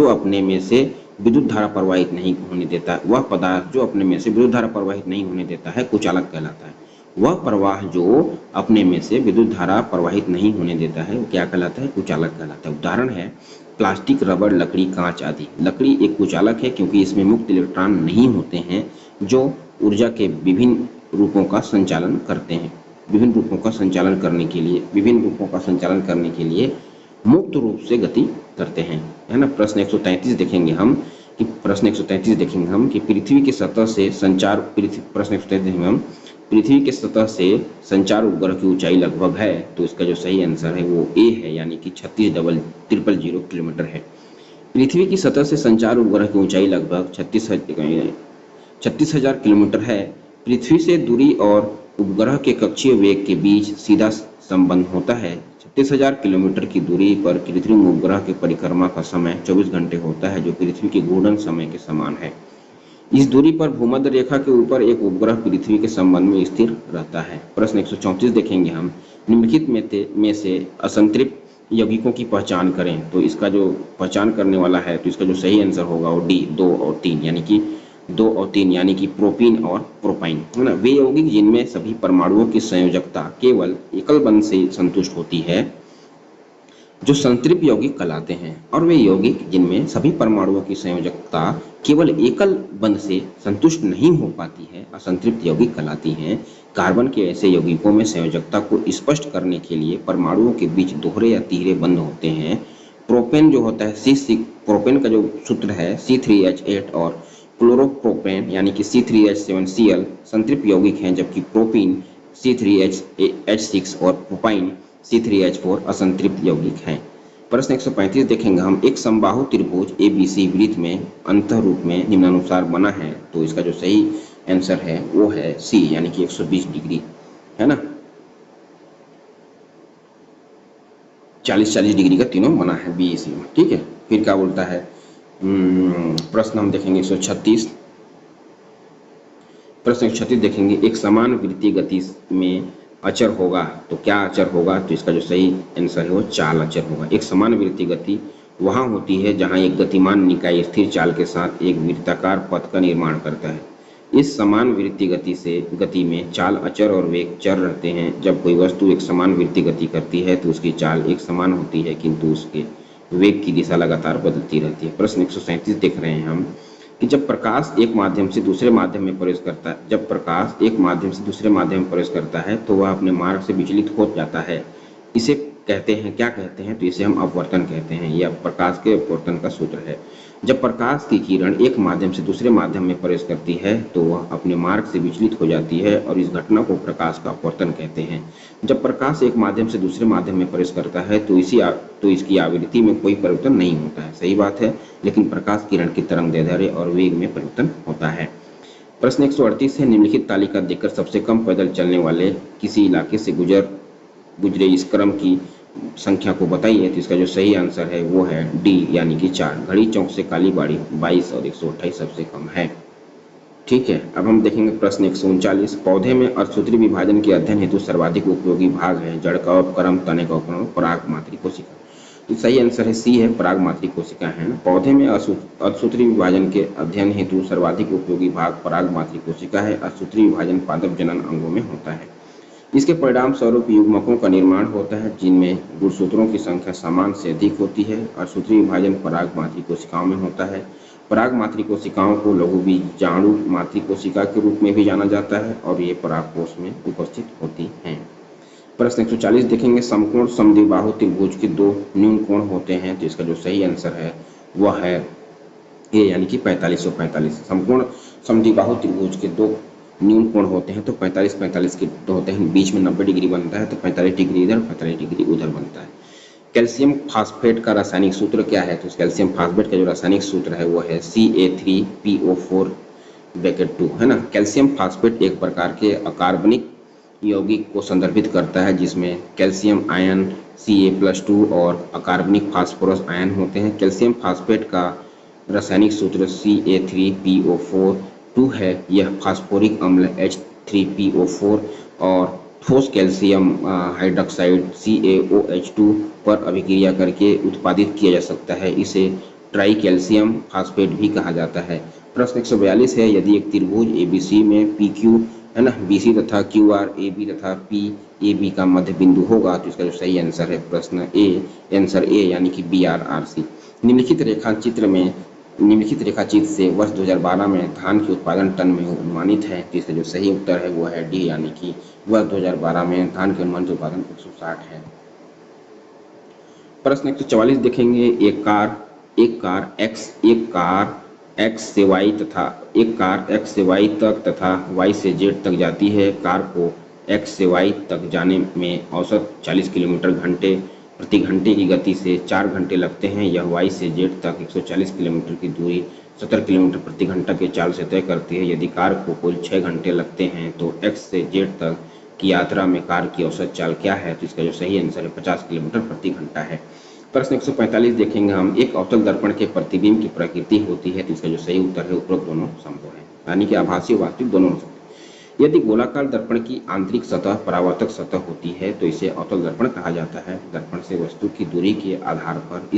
अपने में से विद्युत धारा प्रवाहित नहीं होने देता, वह पदार्थ जो अपने में से विद्युत धारा प्रवाहित नहीं होने देता है कुचालक कहलाता है। वह प्रवाह जो अपने में से विद्युत धारा प्रवाहित नहीं होने देता है वो क्या कहलाता है? कुचालक कहलाता है। उदाहरण है प्लास्टिक, रबड़, लकड़ी, कांच आदि। लकड़ी एक कुचालक है क्योंकि इसमें मुक्त इलेक्ट्रॉन नहीं होते हैं जो ऊर्जा के विभिन्न रूपों का संचालन करते हैं। विभिन्न रूपों का संचालन करने के लिए मुक्त रूप से गति करते हैं, है ना। प्रश्न 133 देखेंगे हम कि पृथ्वी की सतह से संचार उपग्रह की ऊंचाई लगभग है। तो इसका जो सही आंसर है वो ए है, यानी कि 36,000 किलोमीटर है। पृथ्वी की सतह से संचार उपग्रह की ऊंचाई लगभग 36,000 किलोमीटर है। पृथ्वी से दूरी और उपग्रह के कक्षीय वेग के बीच सीधा संबंध होता है। 36,000 किलोमीटर की दूरी पर कृत्रिम उपग्रह के परिक्रमा का समय 24 घंटे होता है, जो पृथ्वी के घूर्णन समय के समान है। इस दूरी पर भूमध्य रेखा के ऊपर एक उपग्रह पृथ्वी के संबंध में स्थिर रहता है। प्रश्न 134 देखेंगे हम। निम्नलिखित में से असंतृप्त यौगिकों की पहचान करें। तो इसका जो पहचान करने वाला है तो इसका जो सही आंसर होगा वो डी, 2 और 3, यानी कि प्रोपीन और प्रोपाइन, है ना। वे यौगिक जिनमें सभी परमाणुओं की संयोजकता केवल एकल बंध से संतुष्ट होती है जो संतृप्त यौगिक कहलाते हैं, और वे यौगिक जिनमें सभी परमाणुओं की संयोजकता केवल एकल बंध से संतुष्ट नहीं हो पाती है असंतृप्त यौगिक कहलाती हैं। कार्बन के ऐसे यौगिकों में संयोजकता को स्पष्ट करने के लिए परमाणुओं के बीच दोहरे या तिहरे बंध होते हैं। प्रोपेन जो होता है प्रोपेन का जो सूत्र है C3H8 और क्लोरोप्रोपेन यानी कि C3H7Cl संतृप्त यौगिक हैं, जबकि प्रोपीन C3H6 और प्रोपाइन C3H4 असंतृप्त यौगिक हैं। प्रश्न 135 देखेंगे हम। एक समबाहु त्रिभुज ABC वृत्त में अंतः रूप में निम्नानुसार बना है। तो इसका जो सही आंसर है वो है सी, यानी कि 120 डिग्री, है ना। 40-40 डिग्री का तीनों बना है BAC में, ठीक है। फिर क्या बोलता है प्रश्न हम देखेंगे 136। प्रश्न 136 देखेंगे। एक समान वृत्तीय गति में अचर होगा तो क्या अचर होगा? तो इसका जो सही आंसर है वो चाल अचर होगा। एक समान वृत्तीय गति वहाँ होती है जहाँ एक गतिमान निकाय स्थिर चाल के साथ एक वृत्ताकार पथ का निर्माण करता है। इस समान वृत्तीय गति में चाल अचर और वेग चर रहते हैं। जब कोई वस्तु एक समान वृत्तीय गति करती है तो उसकी चाल एक समान होती है, किंतु उसके वेग की दिशा लगातार बदलती रहती है। प्रश्न 137 देख रहे हैं हम कि जब प्रकाश एक माध्यम से दूसरे माध्यम में प्रवेश करता है तो वह अपने मार्ग से विचलित हो जाता है। इसे कहते हैं, क्या कहते हैं? तो इसे हम अपवर्तन कहते हैं। यह प्रकाश के अपवर्तन का सूत्र है। जब प्रकाश की किरण एक माध्यम से दूसरे माध्यम में प्रवेश करती है तो वह अपने मार्ग से विचलित हो जाती है और इस घटना को प्रकाश का अपवर्तन कहते हैं। जब प्रकाश एक माध्यम से दूसरे माध्यम में प्रवेश करता है तो इसकी आवृत्ति में कोई परिवर्तन नहीं होता है, सही बात है, लेकिन प्रकाश किरण की तरंगदैर्ध्य और वेग में परिवर्तन होता है। प्रश्न 138 है। निम्नलिखित तालिका देखकर सबसे कम पैदल चलने वाले किसी इलाके से गुजरे इस क्रम की संख्या को बताइए, तो इसका जो सही आंसर है वो है डी यानी कि 4। घड़ी चौक से काली बाड़ी 22 और 128 सबसे कम है। ठीक है, अब हम देखेंगे प्रश्न 139। पौधे में अर्धसूत्री विभाजन के अध्ययन हेतु सर्वाधिक उपयोगी भाग है जड़ का उपक्रम, तने का उपक्रम, पराग मातृ कोशिका। तो सही आंसर है सी है, पराग मातृ कोशिका है ना। पौधे में अर्धसूत्री विभाजन के अध्ययन हेतु सर्वाधिक उपयोगी भाग पराग मातृ कोशिका है। अर्धसूत्री विभाजन पादप जनन अंगों में होता है। इसके परिणाम स्वरूप युग्मकों का निर्माण होता है जिनमें गुणसूत्रों की संख्या समान से अधिक होती है। अर्धसूत्री विभाजन पराग मातृ कोशिकाओं में होता है। पराग मातृ कोशिकाओं को लघुबीजाणु मातृ कोशिका के रूप में भी जाना जाता है और ये परागकोश में उपस्थित होती हैं। प्रश्न 140 देखेंगे। समकोण समद्विबाहु त्रिभुज के दो न्यून कोण होते हैं, तो इसका जो सही आंसर है वह है ए यानी कि 45 और 45। समकोण समद्विबाहु त्रिभुज के दो न्यून कोण होते हैं तो 45-45 के होते हैं, बीच में 90 डिग्री बनता है, तो 45 डिग्री इधर 45 डिग्री उधर बनता है। कैल्शियम फास्फेट का रासायनिक सूत्र क्या है? तो कैल्शियम फास्फेट का जो रासायनिक सूत्र है वो है CA3PO4 ब्रैकेट 2 है ना। कैल्शियम फास्फेट एक प्रकार के अकार्बनिक यौगिक को संदर्भित करता है जिसमें कैल्शियम आयन Ca+2 और अकार्बनिक फास्फोरस आयन होते हैं। कैल्शियम फास्फेट का रासायनिक सूत्र CA3PO4 है। यह फास्फोरिक अम्ल H3PO4 और ठोस कैल्शियम हाइड्रॉक्साइड CaOH2 पर अभिक्रिया करके उत्पादित किया जा सकता है। इसे ट्राई कैल्शियम फास्फेट भी कहा जाता है। प्रश्न 142 है। यदि एक त्रिभुज ABC में PQ है ना, BC तथा QR AB तथा PAB का मध्य बिंदु होगा, तो इसका जो सही आंसर है प्रश्न आंसर ए यानी कि BRRC। निम्नलिखित रेखाचित्र से वर्ष 2012 में धान के उत्पादन टन में अनुमानित है, तो इसका जो सही उत्तर है वो है डी यानी कि वर्ष 2012 में धान के अनुमानित उत्पादन 160 है। प्रश्न 144 देखेंगे। एक कार X से Y तक तथा Y से Z तक जाती है। कार को X से Y तक जाने में औसत 40 किलोमीटर प्रति घंटे की गति से 4 घंटे लगते हैं। यह Y से Z तक 140 किलोमीटर की दूरी 70 किलोमीटर प्रति घंटा के चाल से तय करती है। यदि कार को कुल 6 घंटे लगते हैं तो X से Z तक की यात्रा में कार की औसत चाल क्या है? तो इसका जो सही आंसर है 50 किलोमीटर प्रति घंटा है। प्रश्न 145 देखेंगे हम। एक अवतल दर्पण के प्रतिबिंब की प्रकृति होती है, तो इसका जो सही उत्तर है उपरोक्त दोनों संभव है, यानी कि आभासी और वास्तविक दोनों हो सकते हैं। यदि गोलाकार दर्पण की आंतरिक सतह परावर्तक सतह होती है तो इसे अवतल दर्पण कहा जाता है। दर्पण से वस्तु की दूरी के आधार पर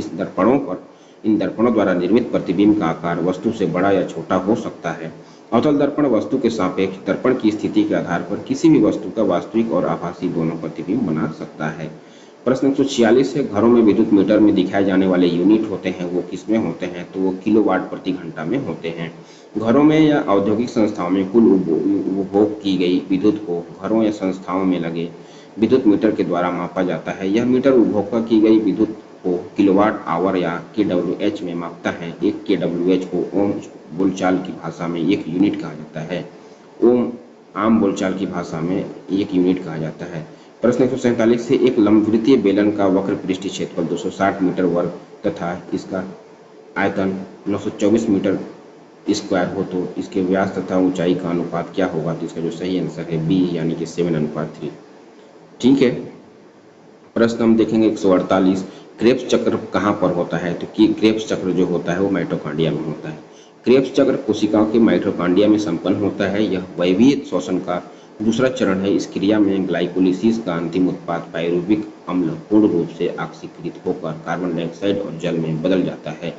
इन दर्पणों द्वारा निर्मित प्रतिबिंब का आकार वस्तु से बड़ा या छोटा हो सकता है। अवतल दर्पण वस्तु के सापेक्ष दर्पण की स्थिति के आधार पर किसी भी वस्तु का वास्तविक और आभासी दोनों प्रतिबिंब बना सकता है। प्रश्न 146 है। घरों में विद्युत मीटर में दिखाए जाने वाले यूनिट होते हैं वो किसमें होते हैं? तो वो किलोवाट प्रति घंटा में होते हैं। घरों में या औद्योगिक संस्थाओं में कुल उपभोग की गई विद्युत को घरों या संस्थाओं में लगे विद्युत मीटर के द्वारा मापा जाता है। यह मीटर उपभोक्ता की गई विद्युत को किलोवाट आवर या kWh में मापता है। एक kWh को ओम बोलचाल की भाषा में एक यूनिट कहा जाता है। ओम आम बोलचाल की भाषा में एक यूनिट कहा जाता है। प्रश्न 147 से। एक लंबवृत्तीय बेलन का वक्र पृष्ठीय क्षेत्रफल 260 मीटर वर्ग तथा इसका आयतन 924 मीटर स्क्वायर हो तो इसके व्यास तथा ऊंचाई का अनुपात क्या होगा? तो इसका जो सही आंसर है बी यानी कि 7:3। ठीक है। प्रश्न हम देखेंगे 148। क्रेब्स चक्र कहाँ पर होता है? तो कि क्रेब्स चक्र जो होता है वो माइटोकॉन्ड्रिया में होता है। क्रेब्स चक्र कोशिकाओं के माइटोकॉन्ड्रिया में संपन्न होता है। यह वायवीय श्वसन का दूसरा चरण है। इस क्रिया में ग्लाइकोलिसिस का अंतिम उत्पाद पायरुविक अम्ल पूर्ण रूप से ऑक्सीकृत होकर कार्बन डाइऑक्साइड और जल में बदल जाता है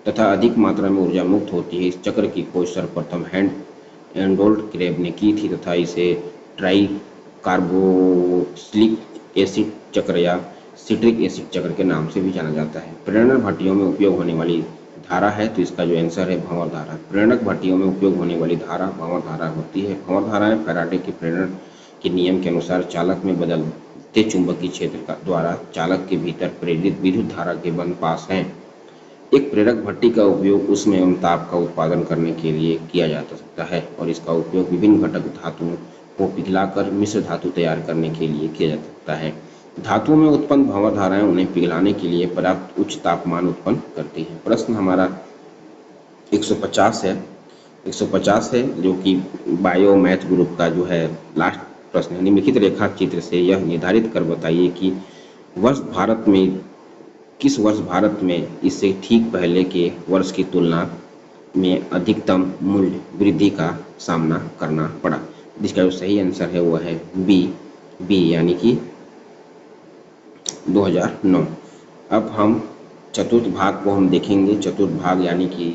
तथा अधिक मात्रा में ऊर्जा मुक्त होती है। इस चक्र की खोज सर्वप्रथम हैंडोल्ड क्रेब ने की थी तथा इसे ट्राई कार्बोक्सिलिक एसिड चक्र या सिट्रिक एसिड चक्र के नाम से भी जाना जाता है। प्रेरणक भट्टियों में उपयोग होने वाली धारा है, तो इसका जो आंसर है भंवर धारा। प्रेरणक भट्टियों में उपयोग होने वाली धारा भंवर धारा होती है। भंवर धाराएं फैराडे के प्रेरण के नियम के अनुसार चालक में बदलते चुंबकीय क्षेत्र द्वारा चालक के भीतर प्रेरित विद्युत धारा के बंद पास हैं। एक प्रेरक भट्टी का उपयोग ऊष्मा एवं ताप का उत्पादन करने के लिए किया जा सकता है और इसका उपयोग विभिन्न घटक धातुओं को पिघलाकर मिश्र धातु तैयार करने के लिए किया जा सकता है। धातुओं में उत्पन्न भंवर धाराएं उन्हें पिघलाने के लिए पर्याप्त उच्च तापमान उत्पन्न करती हैं। प्रश्न हमारा 150 है जो कि बायो मैथ ग्रुप का जो है लास्ट प्रश्न है। निम्नलिखित रेखा चित्र से यह निर्धारित कर बताइए कि वर्ष भारत में किस वर्ष भारत में इससे ठीक पहले के वर्ष की तुलना में अधिकतम मूल्य वृद्धि का सामना करना पड़ा? जिसका जो सही आंसर है वो है बी यानी कि 2009। अब हम चतुर्थ भाग को हम देखेंगे। चतुर्थ भाग यानी कि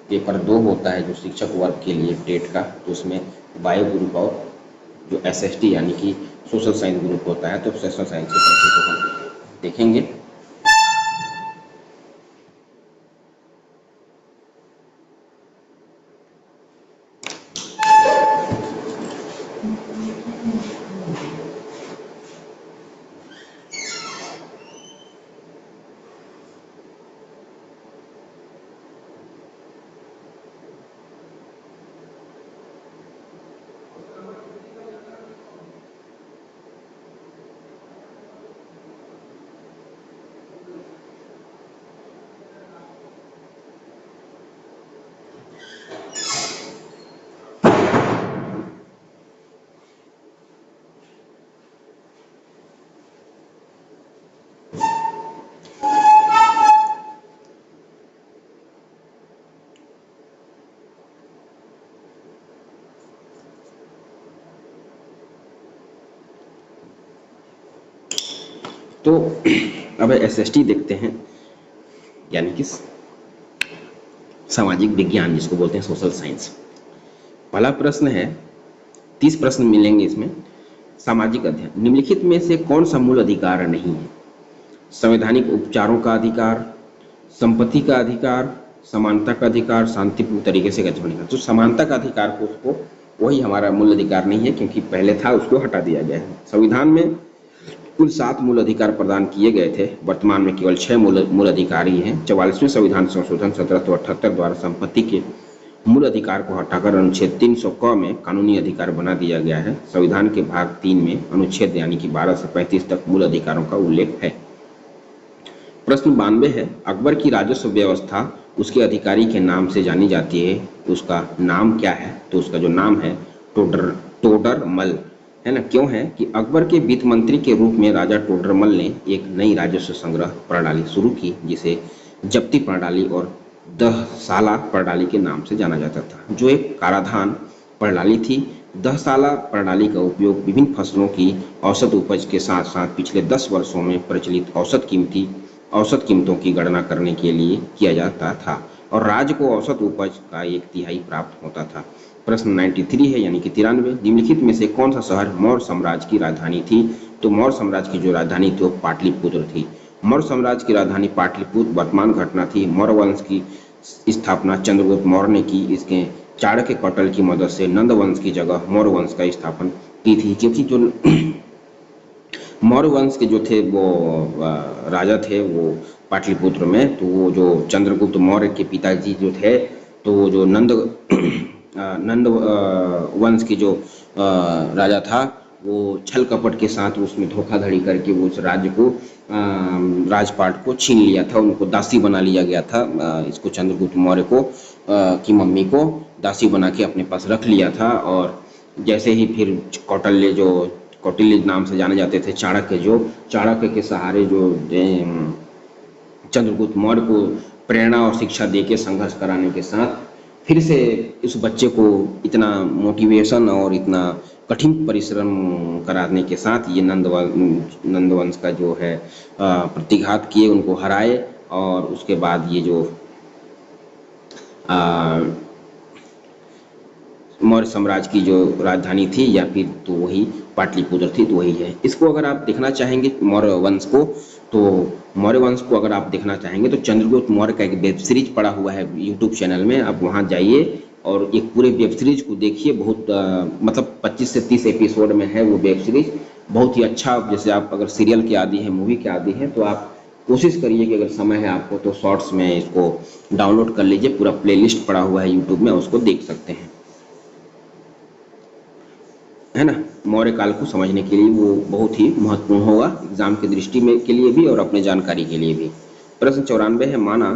पेपर 2 होता है जो शिक्षक वर्ग के लिए टेट का, तो उसमें बायो ग्रुप और जो एसएसटी यानी कि सोशल साइंस ग्रुप होता है, तो सोशल साइंस के प्रश्न को हम देखेंगे। तो अब एसएसटी देखते हैं, यानी कि सामाजिक विज्ञान जिसको बोलते हैं सोशल साइंस। पहला प्रश्न है, 30 प्रश्न मिलेंगे इसमें। सामाजिक अध्ययन, निम्नलिखित में से कौन सा मूल अधिकार नहीं है? संवैधानिक उपचारों का अधिकार, संपत्ति का अधिकार, समानता का अधिकार, शांतिपूर्ण तरीके से गतिविधि का। तो समानता का अधिकार को उसको वही हमारा मूल अधिकार नहीं है, क्योंकि पहले था, उसको हटा दिया गया है। संविधान में कुल 7 मूल अधिकार प्रदान किए गए थे, वर्तमान में केवल 6 मूल अधिकार ही हैं। 44वें संविधान संशोधन 1778 द्वारा संपत्ति के मूल अधिकार को हटाकर अनुच्छेद 300 क में कानूनी अधिकार बना दिया गया है। संविधान के भाग 3 में अनुच्छेद यानी कि 12 से 35 तक मूल अधिकारों का उल्लेख है। प्रश्न 92 है, अकबर की राजस्व व्यवस्था उसके अधिकारी के नाम से जानी जाती है, उसका नाम क्या है? तो उसका जो नाम है टोडरमल है ना। क्यों है कि अकबर के वित्त मंत्री के रूप में राजा टोडरमल ने एक नई राजस्व संग्रह प्रणाली शुरू की, जिसे जब्ती प्रणाली और दहसाला प्रणाली के नाम से जाना जाता था, जो एक कराधान प्रणाली थी। दहसाला प्रणाली का उपयोग विभिन्न फसलों की औसत उपज के साथ साथ पिछले 10 वर्षों में प्रचलित औसत कीमतों की गणना करने के लिए किया जाता था, और राज्य को औसत उपज का 1/3 प्राप्त होता था। प्रश्न 93 है, यानी कि 93, निम्नलिखित में से कौन सा शहर मौर्य साम्राज्य की राजधानी थी? तो मौर्य साम्राज्य की जो राजधानी थी वो पाटलिपुत्र थी। मौर्य साम्राज्य की राजधानी पाटलिपुत्र वर्तमान घटना थी। मौर्य वंश की स्थापना चंद्रगुप्त मौर्य ने की। इसके चाणक्य कौटिल्य की मदद से नंद वंश की जगह मौर्य वंश का स्थापन की थी, क्योंकि जो मौर्य वंश के जो थे वो राजा थे वो पाटलिपुत्र में, तो वो जो चंद्रगुप्त मौर्य के पिताजी जो थे, तो वो जो नंद वंश के जो राजा था, वो छल कपट के साथ उसमें धोखाधड़ी करके वो उस राज्य को राजपाट को छीन लिया था, उनको दासी बना लिया गया था। इसको चंद्रगुप्त मौर्य को की मम्मी को दासी बना के अपने पास रख लिया था। और जैसे ही फिर कौटिल्य नाम से जाने जाते थे चाणक्य के सहारे जो चंद्रगुप्त मौर्य को प्रेरणा और शिक्षा देके संघर्ष कराने के साथ फिर से इस बच्चे को इतना मोटिवेशन और इतना कठिन परिश्रम कराने के साथ ये नंदवंश का जो है प्रतिघात किए, उनको हराए, और उसके बाद ये जो मौर्य साम्राज्य की जो राजधानी थी या फिर तो वही पाटलिपुत्र थी, तो वही है। इसको अगर आप देखना चाहेंगे मौर्य वंश को, तो मौर्य वंश को अगर आप देखना चाहेंगे तो चंद्रगुप्त मौर्य का एक वेब सीरीज पड़ा हुआ है यूट्यूब चैनल में, आप वहाँ जाइए और एक पूरे वेब सीरीज को देखिए। बहुत मतलब 25 से 30 एपिसोड में है वो वेब सीरीज, बहुत ही अच्छा। जैसे आप अगर सीरियल के आदी हैं, मूवी के आदी हैं, तो आप कोशिश करिए कि अगर समय है आपको तो शॉर्ट्स में इसको डाउनलोड कर लीजिए। पूरा प्लेलिस्ट पड़ा हुआ है यूट्यूब में, उसको देख सकते हैं, है ना। मौर्य काल को समझने के लिए वो बहुत ही महत्वपूर्ण होगा, एग्जाम की दृष्टि में के लिए भी और अपने जानकारी के लिए भी। प्रश्न 94 है, माना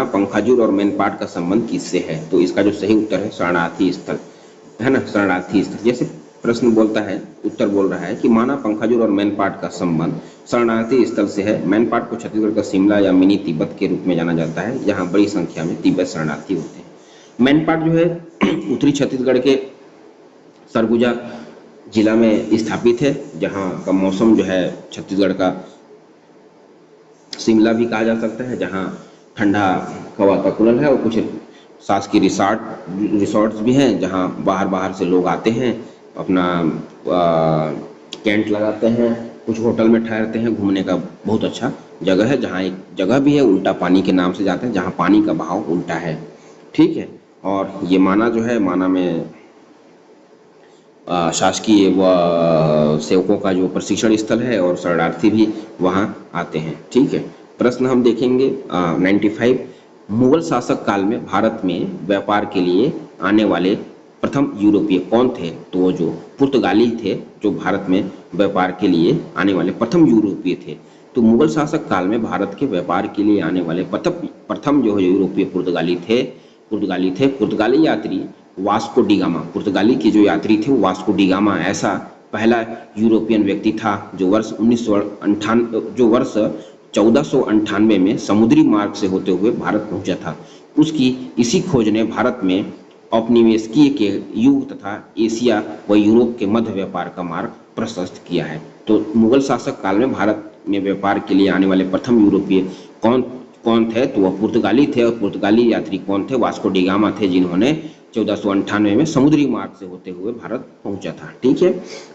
पंखाजूर और मैनपाट का संबंध किससे है? तो इसका जो सही उत्तर है शरणार्थी स्थल, है ना, शरणार्थी स्थल। जैसे प्रश्न बोलता है, उत्तर बोल रहा है कि माना पंखाजुर और मैनपाट का संबंध शरणार्थी स्थल से है। मैनपाट को छत्तीसगढ़ का शिमला या मिनी तिब्बत के रूप में जाना जाता है, जहां बड़ी संख्या में तिब्बत शरणार्थी होते हैं। मैनपाट जो है उत्तरी छत्तीसगढ़ के सरगुजा जिला में स्थापित है, जहां का मौसम जो है छत्तीसगढ़ का शिमला भी कहा जा सकता है, जहां ठंडा का वातावरण है और कुछ शासकीय रिसॉर्ट्स भी हैं, जहां बाहर से लोग आते हैं, अपना कैंट लगाते हैं, कुछ होटल में ठहरते हैं। घूमने का बहुत अच्छा जगह है, जहां एक जगह भी है उल्टा पानी के नाम से जाते हैं, जहां पानी का बहाव उल्टा है। ठीक है, और ये माना जो है, माना में शासकीय व सेवकों का जो प्रशिक्षण स्थल है और शरणार्थी भी वहाँ आते हैं। ठीक है, प्रश्न हम देखेंगे 95। मुगल शासक काल में भारत में व्यापार के लिए आने वाले प्रथम यूरोपीय कौन थे? तो वो जो पुर्तगाली थे, जो भारत में व्यापार के लिए आने वाले प्रथम यूरोपीय थे। तो मुगल शासक काल में भारत के व्यापार के लिए आने वाले प्रथम जो है यूरोपीय पुर्तगाली थे। पुर्तगाली यात्री वास्को डी गामा, पुर्तगाली के जो यात्री थे वो वास्को डी गामा ऐसा पहला यूरोपियन व्यक्ति था जो वर्ष 1498 में समुद्री मार्ग से होते हुए भारत पहुंचा था। उसकी इसी खोज ने भारत में औपनिवेशिकीय के युग तथा एशिया व यूरोप के मध्य व्यापार का मार्ग प्रशस्त किया है। तो मुगल शासक काल में भारत में व्यापार के लिए आने वाले प्रथम यूरोपीय कौन थे? तो वह पुर्तगाली थे, और पुर्तगाली यात्री कौन थे? वास्को डी गामा थे, जिन्होंने 1498 में समुद्री मार्ग से होते हुए भारत पहुंचा था। ठीक है,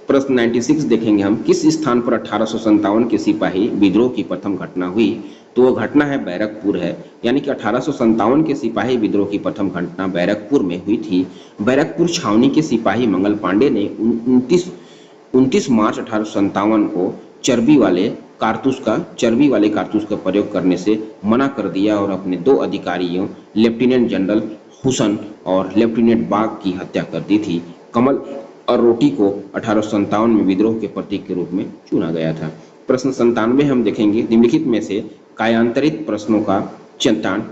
प्रश्न 96 देखेंगे हम। किस स्थान पर 1857 के सिपाही विद्रोह की प्रथम घटना हुई? तो वो घटना है बैरकपुर है, यानी कि 1857 के सिपाही विद्रोह की प्रथम घटना बैरकपुर में हुई थी। बैरकपुर छावनी के सिपाही मंगल पांडे ने 29 मार्च 1857 को चर्बी वाले कारतूस का प्रयोग करने से मना कर दिया और अपने 2 अधिकारियों लेफ्टिनेंट जनरल हुसन और लेफ्टिनेंट बाग की हत्या कर दी थी। कमल और रोटी को 1857 में विद्रोह के प्रतीक के रूप में चुना गया था। प्रश्न 97 हम देखेंगे। निम्नलिखित में से कायांतरित प्रश्नों का चट्टान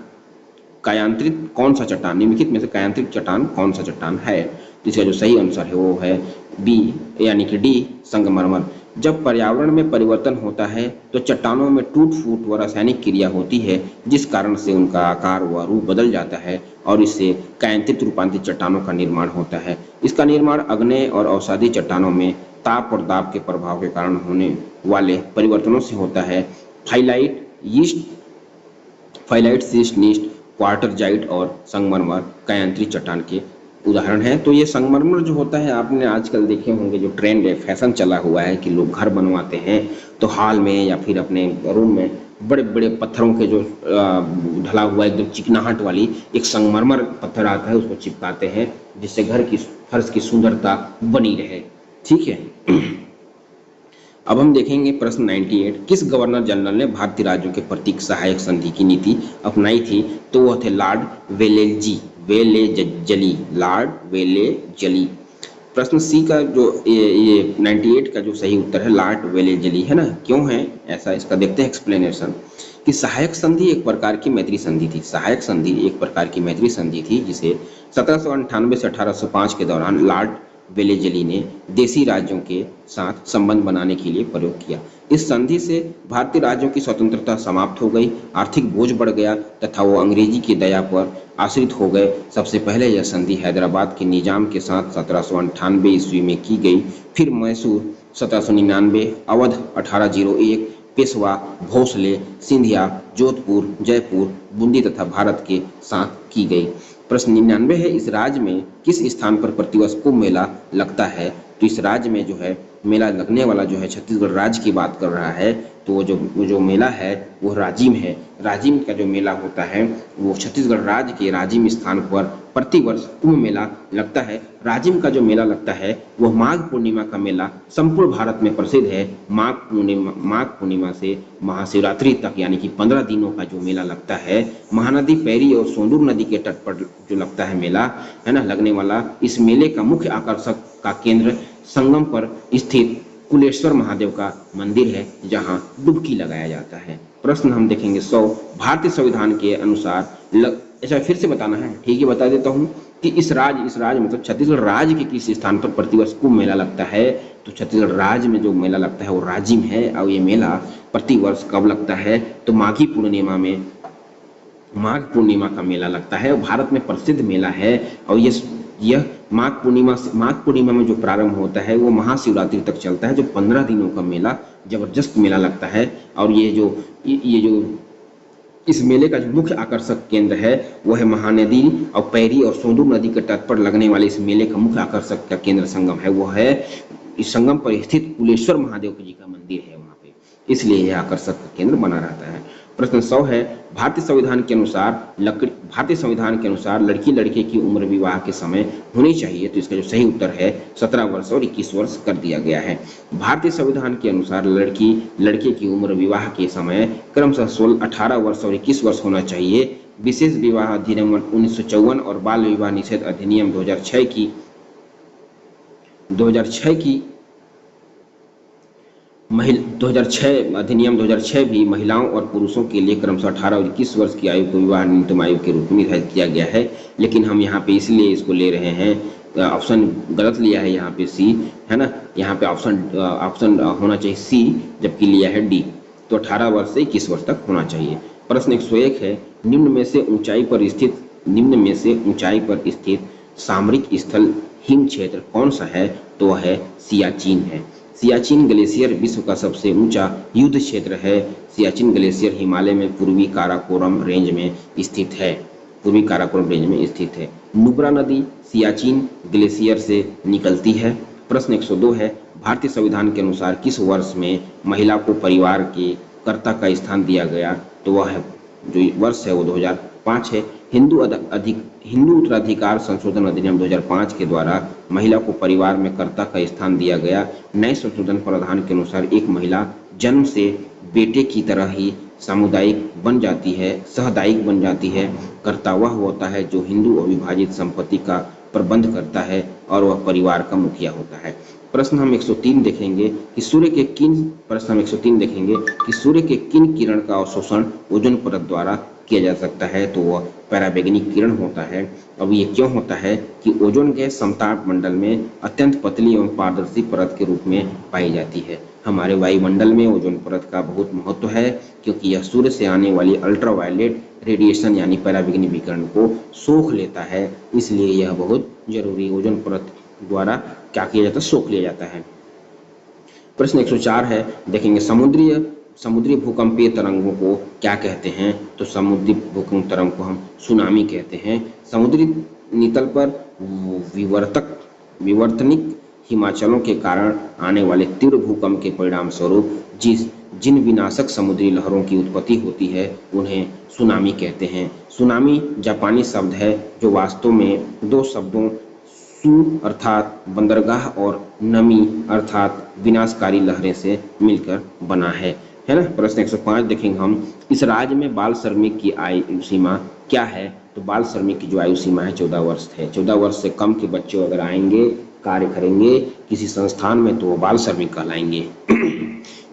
निम्नलिखित में से कायांतरित चट्टान कौन सा चट्टान है? इसका जो सही आंसर है वो है बी, यानी कि डी, संगमरमर। जब पर्यावरण में परिवर्तन होता है तो चट्टानों में टूट फूट व रासायनिक क्रिया होती है, जिस कारण से उनका आकार व रूप बदल जाता है और इससे कायांतरित रूपांतरित चट्टानों का निर्माण होता है। इसका निर्माण अग्नेय और अवसादी चट्टानों में ताप और दाब के प्रभाव के कारण होने वाले परिवर्तनों से होता है। फाइलाइट, शीस्ट, नीस्ट, क्वार्टरजाइट और संगमरमर कायांतरित चट्टान के उदाहरण है। तो ये संगमरमर जो होता है, आपने आजकल देखे होंगे, जो ट्रेंड है, फैशन चला हुआ है कि लोग घर बनवाते हैं तो हॉल में या फिर अपने रूम में बड़े बड़े पत्थरों के जो ढला हुआ एकदम चिकनाहट वाली एक संगमरमर पत्थर आता है, उसको चिपकाते हैं, जिससे घर की फर्श की सुंदरता बनी रहे। ठीक है, अब हम देखेंगे प्रश्न 98। किस गवर्नर जनरल ने भारतीय राज्यों के प्रतीक सहायक संधि की नीति अपनाई थी? तो वह थे लॉर्ड लॉर्ड वेलेजली। प्रश्न सी का जो ये 98 का जो सही उत्तर है लॉर्ड वेलेजली है ना। क्यों है ऐसा, इसका देखते हैं एक्सप्लेनेशन। कि सहायक संधि एक प्रकार की मैत्री संधि थी, जिसे 1798 से 1805 के दौरान लॉर्ड वेलेजली ने देशी राज्यों के साथ संबंध बनाने के लिए प्रयोग किया। इस संधि से भारतीय राज्यों की स्वतंत्रता समाप्त हो गई, आर्थिक बोझ बढ़ गया तथा वो अंग्रेजी की दया पर आश्रित हो गए। सबसे पहले यह संधि हैदराबाद के निजाम के साथ 1798 ईस्वी में की गई, फिर मैसूर 1799, अवध 1801, पेशवा, भोसले, सिंधिया, जोधपुर, जयपुर, बूंदी तथा भारत के साथ की गई। प्रश्न 99 है। इस राज्य में किस स्थान पर प्रतिवर्ष कुंभ मेला लगता है? तो इस राज्य में जो है मेला लगने वाला जो है, छत्तीसगढ़ राज्य की बात कर रहा है, तो वो जो मेला है वो राजिम है। राजिम का जो मेला होता है वो छत्तीसगढ़ राज्य के राजिम स्थान पर प्रतिवर्ष कुंभ मेला लगता है। राजिम का जो मेला लगता है वह माघ पूर्णिमा का मेला संपूर्ण भारत में प्रसिद्ध है। माघ पूर्णिमा से महाशिवरात्रि तक, यानी कि 15 दिनों का जो मेला लगता है। महानदी पैरी और सोंदूर नदी के तट पर जो लगता है मेला, है ना, लगने वाला इस मेले का मुख्य आकर्षक का केंद्र संगम पर स्थित कुलेश्वर महादेव का मंदिर है, जहां डुबकी लगाया जाता है। प्रश्न हम देखेंगे 100। भारतीय संविधान के अनुसार अच्छा फिर से बताना है, ठीक है बता देता हूँ कि इस राज्य मतलब छत्तीसगढ़ राज्य के किस स्थान पर प्रतिवर्ष कुंभ मेला लगता है। तो छत्तीसगढ़ राज्य में जो मेला लगता है वो रांची में है, और ये मेला प्रतिवर्ष कब लगता है, तो माघी पूर्णिमा में, माघ पूर्णिमा का मेला लगता है और भारत में प्रसिद्ध मेला है। और यह माघ पूर्णिमा में जो प्रारंभ होता है वो महाशिवरात्रि तक चलता है, जो 15 दिनों का मेला, जबरदस्त मेला लगता है। और ये जो इस मेले का जो मुख्य आकर्षक केंद्र है वो है महानदी और पैरी और सोंदूर नदी के तट पर लगने वाले इस मेले का मुख्य आकर्षक का केंद्र संगम है वो है, इस संगम पर स्थित कुलेश्वर महादेव जी का मंदिर है वहाँ पे, इसलिए यह आकर्षक का केंद्र बना रहता है। प्रश्न 100 है, भारतीय संविधान के अनुसार लड़की लड़के की उम्र विवाह के समय होनी चाहिए, तो इसका जो सही उत्तर है 17 वर्ष और 21 वर्ष कर दिया गया है। भारतीय संविधान के अनुसार लड़की लड़के की उम्र विवाह के समय क्रमशः 18 वर्ष और 21 वर्ष होना चाहिए। विशेष विवाह अधिनियम 1954 और बाल विवाह निषेध अधिनियम 2006 की 2006 अधिनियम 2006 भी महिलाओं और पुरुषों के लिए क्रमशः 18 और 21 वर्ष की आयु को विवाह न्यूनतम आयु के रूप में निर्धारित किया गया है। लेकिन हम यहाँ पे इसलिए इसको ले रहे हैं, ऑप्शन गलत लिया है यहाँ पे सी, है ना, यहाँ पे ऑप्शन होना चाहिए सी, जबकि लिया है डी, तो 18 वर्ष से 21 वर्ष तक होना चाहिए। प्रश्न 101 है, निम्न में से ऊंचाई पर स्थित सामरिक स्थल हिम क्षेत्र कौन सा है, तो है सियाचिन है। सियाचिन ग्लेशियर विश्व का सबसे ऊंचा युद्ध क्षेत्र है। सियाचिन ग्लेशियर हिमालय में पूर्वी काराकोरम रेंज में स्थित है। नुब्रा नदी सियाचिन ग्लेशियर से निकलती है। प्रश्न 102 है, भारतीय संविधान के अनुसार किस वर्ष में महिला को परिवार के कर्ता का स्थान दिया गया, तो वह जो वर्ष है वो 2005 है। हिंदू उत्तराधिकार संशोधन अधिनियम 2005 के द्वारा महिला को परिवार में कर्ता का स्थान दिया गया। नए संशोधन प्रावधान के अनुसार एक महिला जन्म से बेटे की तरह ही सहदायिक बन जाती है। कर्ता वह होता है जो हिंदू अविभाजित संपत्ति का प्रबंध करता है और वह परिवार का मुखिया होता है। प्रश्न हम 103 देखेंगे कि सूर्य के किन किरण का अवशोषण ओजोन परत द्वारा किया जा सकता है, तो वह पराबैंगनी किरण होता है। अब ये क्यों होता है कि ओजोन गैस समताप मंडल में अत्यंत पतली एवं पारदर्शी परत के रूप में पाई जाती है। हमारे वायुमंडल में ओजोन परत का बहुत महत्व है, क्योंकि यह सूर्य से आने वाली अल्ट्रावायलेट रेडिएशन यानी पराबैंगनी विकिरण को सोख लेता है, इसलिए यह बहुत जरूरी ओजोन परत द्वारा क्या किया जाता है, सोख लिया जाता है। प्रश्न 104 है, देखेंगे समुद्री भूकंपीय तरंगों को क्या कहते हैं, तो समुद्री भूकंप तरंग को हम सुनामी कहते हैं। समुद्री नितल पर विवर्तनिक हिमाचलों के कारण आने वाले तीव्र भूकंप के परिणाम स्वरूप जिन विनाशक समुद्री लहरों की उत्पत्ति होती है उन्हें सुनामी कहते हैं। सुनामी जापानी शब्द है जो वास्तव में दो शब्दों सु अर्थात बंदरगाह और नमी अर्थात विनाशकारी लहरें से मिलकर बना है ना। प्रश्न 105 देखेंगे हम, इस राज्य में बाल श्रमिक की आयु सीमा क्या है, तो बाल श्रमिक की जो आयु सीमा है 14 वर्ष है। 14 वर्ष से कम के बच्चे अगर आएंगे, कार्य करेंगे किसी संस्थान में, तो वो बाल श्रमिक कहलाएंगे।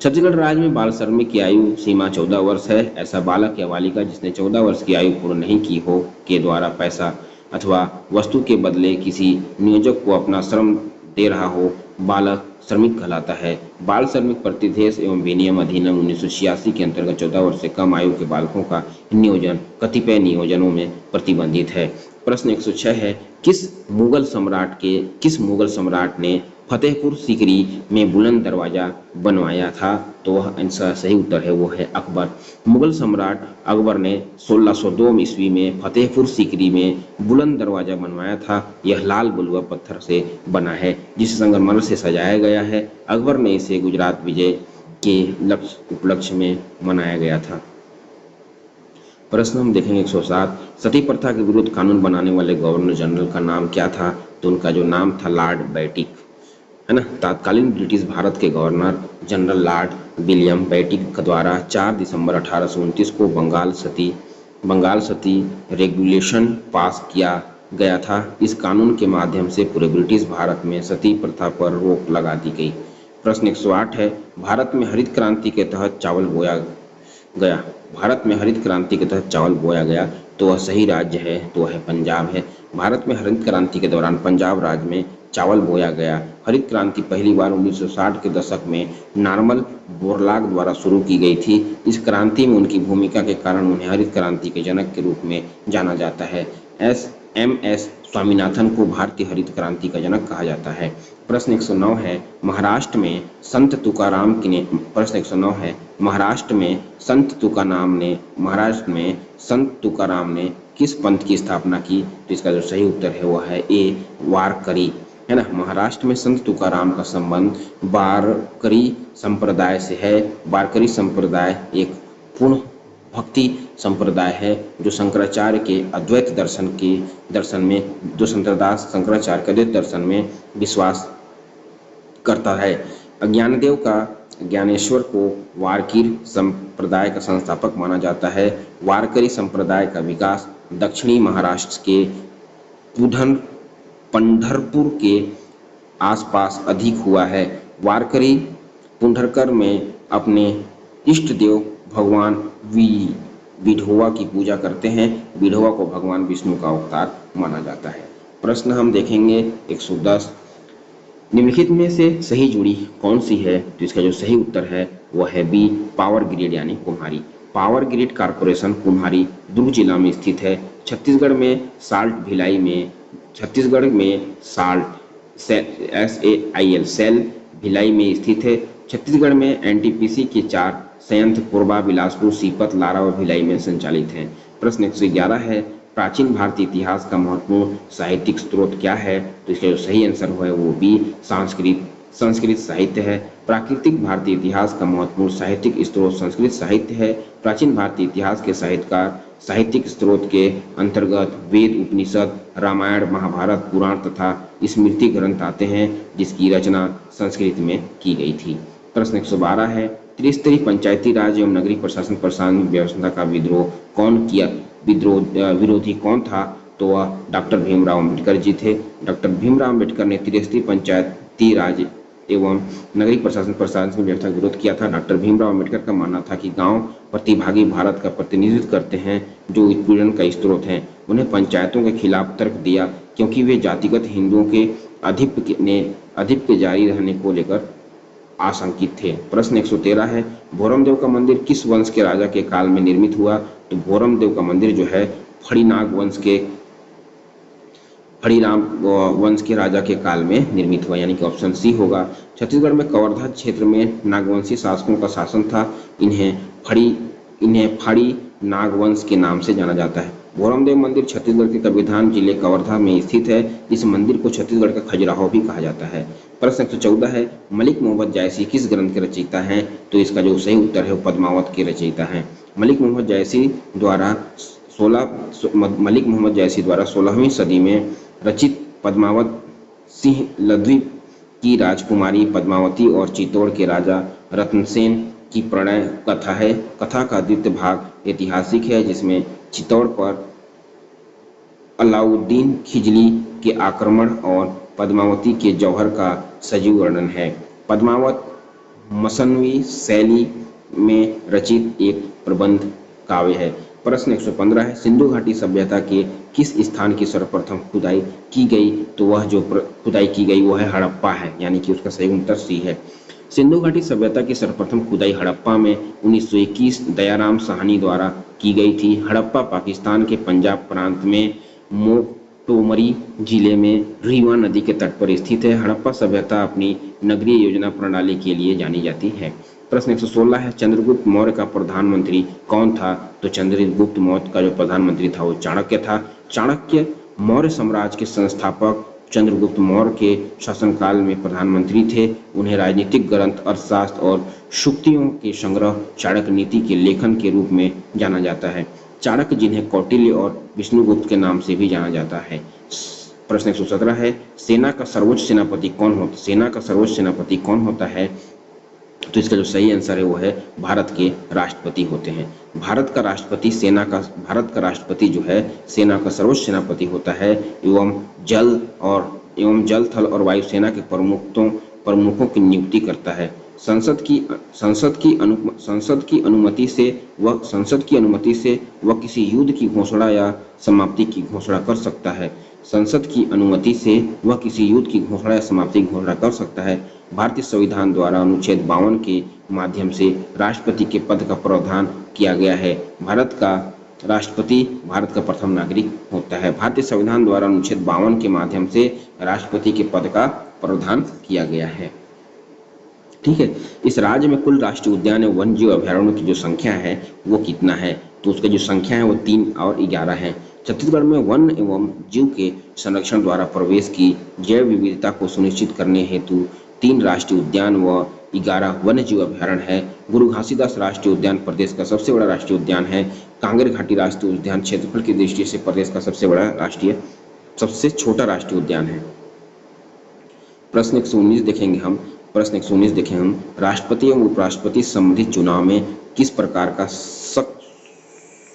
छत्तीसगढ़ राज्य में बाल श्रमिक की आयु सीमा 14 वर्ष है। ऐसा बालक या बालिका जिसने 14 वर्ष की आयु पूर्ण नहीं की हो के द्वारा पैसा अथवा वस्तु के बदले किसी नियोजक को अपना श्रम दे रहा हो, बालक श्रमिक कहलाता है। बाल श्रमिक प्रतिदेश एवं विनियम अधिनियम 1986 के अंतर्गत 14 वर्ष से कम आयु के बालकों का नियोजन कतिपय नियोजनों में प्रतिबंधित है। प्रश्न 106 है, किस मुगल सम्राट ने फतेहपुर सीकरी में बुलंद दरवाजा बनवाया था, तो वह आंसर सही उत्तर है वो है अकबर। मुगल सम्राट अकबर ने 1602 ईस्वी में फतेहपुर सीकरी में बुलंद दरवाजा बनवाया था। यह लाल बलुआ पत्थर से बना है जिसे संगमरमर से सजाया गया है। अकबर ने इसे गुजरात विजय के उपलक्ष्य में मनाया गया था। प्रश्न हम देखेंगे 107, सती प्रथा के विरुद्ध कानून बनाने वाले गवर्नर जनरल का नाम क्या था, तो उनका जो नाम था लॉर्ड बेटिक, है ना। तत्कालीन ब्रिटिश भारत के गवर्नर जनरल लॉर्ड विलियम बेटिक द्वारा 4 दिसंबर 1829 को बंगाल सती रेगुलेशन पास किया गया था। इस कानून के माध्यम से पूरे ब्रिटिश भारत में सती प्रथा पर रोक लगा दी गई। प्रश्न 108 है, भारत में हरित क्रांति के तहत चावल बोया गया। तो वह सही राज्य है तो वह पंजाब है। भारत में हरित क्रांति के दौरान पंजाब राज्य में चावल बोया गया। हरित क्रांति पहली बार 1960 के दशक में नॉर्मन बोरलॉग द्वारा शुरू की गई थी। इस क्रांति में उनकी भूमिका के कारण उन्हें हरित क्रांति के जनक के रूप में जाना जाता है। एस स्वामीनाथन को भारतीय हरित क्रांति का जनक कहा जाता है। प्रश्न 109 है महाराष्ट्र में संत तुकाराम ने किस पंथ की स्थापना की? तो इसका जो सही उत्तर है वो है ए वारकरी, है ना। महाराष्ट्र में संत तुकाराम का संबंध वारकरी संप्रदाय से है। वारकरी संप्रदाय एक पूर्ण भक्ति संप्रदाय है जो शंकराचार्य के अद्वैत दर्शन में जो शंकराचार्य के अद्वैत दर्शन में विश्वास करता है। अज्ञानदेव का ज्ञानेश्वर को वारकीर संप्रदाय का संस्थापक माना जाता है। वारकरी संप्रदाय का विकास दक्षिणी महाराष्ट्र के पंढरपुर के आसपास अधिक हुआ है। वारकरी पुंढरकर में अपने इष्ट देव भगवान विठोवा की पूजा करते हैं। विठोवा को भगवान विष्णु का अवतार माना जाता है। प्रश्न हम देखेंगे 110, निम्नलिखित में से सही जोड़ी कौन सी है? तो इसका जो सही उत्तर है वह है बी पावर ग्रिड यानी कुम्हारी। पावर ग्रिड कारपोरेशन कुम्हारी दुर्ग जिला में स्थित है। छत्तीसगढ़ में साल्ट सेल भिलाई में स्थित है। छत्तीसगढ़ में एनटीपीसी के 4 संयंत्र कोरबा, बिलासपुर, सीपत, लारा और भिलाई में संचालित हैं। प्रश्न 111 है प्राचीन भारतीय इतिहास का महत्वपूर्ण साहित्यिक स्रोत क्या है? तो इसका जो सही आंसर है वो बी संस्कृत साहित्य है। प्राकृतिक भारतीय इतिहास का महत्वपूर्ण साहित्यिक स्रोत संस्कृत साहित्य है। प्राचीन भारतीय इतिहास के साहित्यिक स्रोत के अंतर्गत वेद, उपनिषद, रामायण, महाभारत, पुराण तथा स्मृति ग्रंथ आते हैं जिसकी रचना संस्कृत में की गई थी। प्रश्न 112 है त्रिस्तरीय पंचायती राज एवं नगरीय प्रशासन व्यवस्था का विरोधी कौन था? तो वह डॉक्टर भीमराव अम्बेडकर जी थे। डॉक्टर भीमराव अम्बेडकर ने त्रिस्तरीय पंचायती राज एवं नगरीय प्रशासन व्यवस्था का विरोध किया था। डॉक्टर भीमराव अम्बेडकर का मानना था कि गांव प्रतिभागी भारत का प्रतिनिधित्व करते हैं जो उत्पीड़न का स्रोत हैं। उन्हें पंचायतों के खिलाफ तर्क दिया क्योंकि वे जातिगत हिंदुओं के आधिपत्य जारी रहने को लेकर आशंकित थे। प्रश्न 113 है भोरमदेव का मंदिर किस वंश के राजा के काल में निर्मित हुआ? तो भोरमदेव का मंदिर जो है फणिनाग वंश के राजा के काल में निर्मित हुआ, यानी कि ऑप्शन सी होगा। छत्तीसगढ़ में कवर्धा क्षेत्र में नागवंशी शासकों का शासन था। इन्हें फड़ी नागवंश के नाम से जाना जाता है। भोरमदेव मंदिर छत्तीसगढ़ के कबीरधाम जिले कवर्धा में स्थित है। इस मंदिर को छत्तीसगढ़ का खजुराहो भी कहा जाता है। प्रश्न 114 है मलिक मोहम्मद जायसी किस ग्रंथ के रचयिता हैं? तो इसका जो सही उत्तर है वो पद्मावत के रचयिता हैं। मलिक मोहम्मद जायसी द्वारा 16वीं सदी में रचित पद्मावत सिंह लद्वीप की राजकुमारी पद्मावती और चित्तौड़ के राजा रत्नसेन की प्रणय कथा है। कथा का द्वितीय भाग ऐतिहासिक है जिसमें चित्तौड़ पर अलाउद्दीन खिलजी के आक्रमण और पद्मावती के जौहर का सजीव वर्णन है। पद्मावत मसनवी शैली में रचित एक प्रबंध काव्य है। प्रश्न 115 है सिंधु घाटी सभ्यता के किस स्थान की सर्वप्रथम खुदाई की गई? तो वह जो खुदाई की गई वो है हड़प्पा है, यानी कि उसका सही उत्तर सी है। सिंधु घाटी सभ्यता की सर्वप्रथम खुदाई हड़प्पा में 1921 दयाराम साहनी द्वारा की गई थी। हड़प्पा पाकिस्तान के पंजाब प्रांत में मोंटोमरी जिले में रीवा नदी के तट पर स्थित है। हड़प्पा सभ्यता अपनी नगरीय योजना प्रणाली के लिए जानी जाती है। प्रश्न 116 है चंद्रगुप्त मौर्य का प्रधानमंत्री कौन था? तो चंद्रगुप्त मौर्य का जो प्रधानमंत्री था वो चाणक्य था। चाणक्य मौर्य साम्राज्य के संस्थापक चंद्रगुप्त मौर्य के शासनकाल में प्रधानमंत्री थे। उन्हें राजनीतिक ग्रंथ, अर्थशास्त्र और सूक्तियों के संग्रह चाणक्य नीति के लेखन के रूप में जाना जाता है। चाणक्य जिन्हें कौटिल्य और विष्णुगुप्त के नाम से भी जाना जाता है। प्रश्न 117 है सेना का सर्वोच्च सेनापति कौन होता है? तो इसका जो सही आंसर है वो है भारत के राष्ट्रपति होते हैं। भारत का राष्ट्रपति जो है सेना का सर्वोच्च सेनापति होता है एवं जल थल और वायुसेना के प्रमुखों की नियुक्ति करता है। संसद की अनुमति से वह किसी युद्ध की घोषणा या समाप्ति की घोषणा कर सकता है। संसद की अनुमति से वह किसी युद्ध की घोषणा या समाप्ति की घोषणा कर सकता है। भारतीय संविधान द्वारा अनुच्छेद 52 के माध्यम से राष्ट्रपति के पद का प्रावधान किया गया है। राष्ट्रपति भारत का प्रथम नागरिक होता है। भारतीय संविधान द्वारा अनुच्छेद 52 के माध्यम से राष्ट्रपति के पद का प्रावधान किया गया है। ठीक है, इस राज्य में कुल राष्ट्रीय उद्यान एवं वन्य जीव अभयारण्यों की जो संख्या है वो कितना है, तो उसका जो संख्या है वो 3 और 11 है। छत्तीसगढ़ में वन एवं जीव के संरक्षण द्वारा प्रवेश की जैव विविधता को सुनिश्चित करने हेतु 3 राष्ट्रीय उद्यान व 11 वन्य जीव अभयारण्य है। गुरु घासीदास राष्ट्रीय उद्यान प्रदेश का सबसे बड़ा राष्ट्रीय उद्यान है। कांगेर घाटी राष्ट्रीय उद्यान क्षेत्रफल की दृष्टि से प्रदेश का सबसे छोटा राष्ट्रीय उद्यान है। प्रश्न 119 देखेंगे हम। राष्ट्रपति एवं उपराष्ट्रपति संबंधित चुनाव में किस प्रकार का शक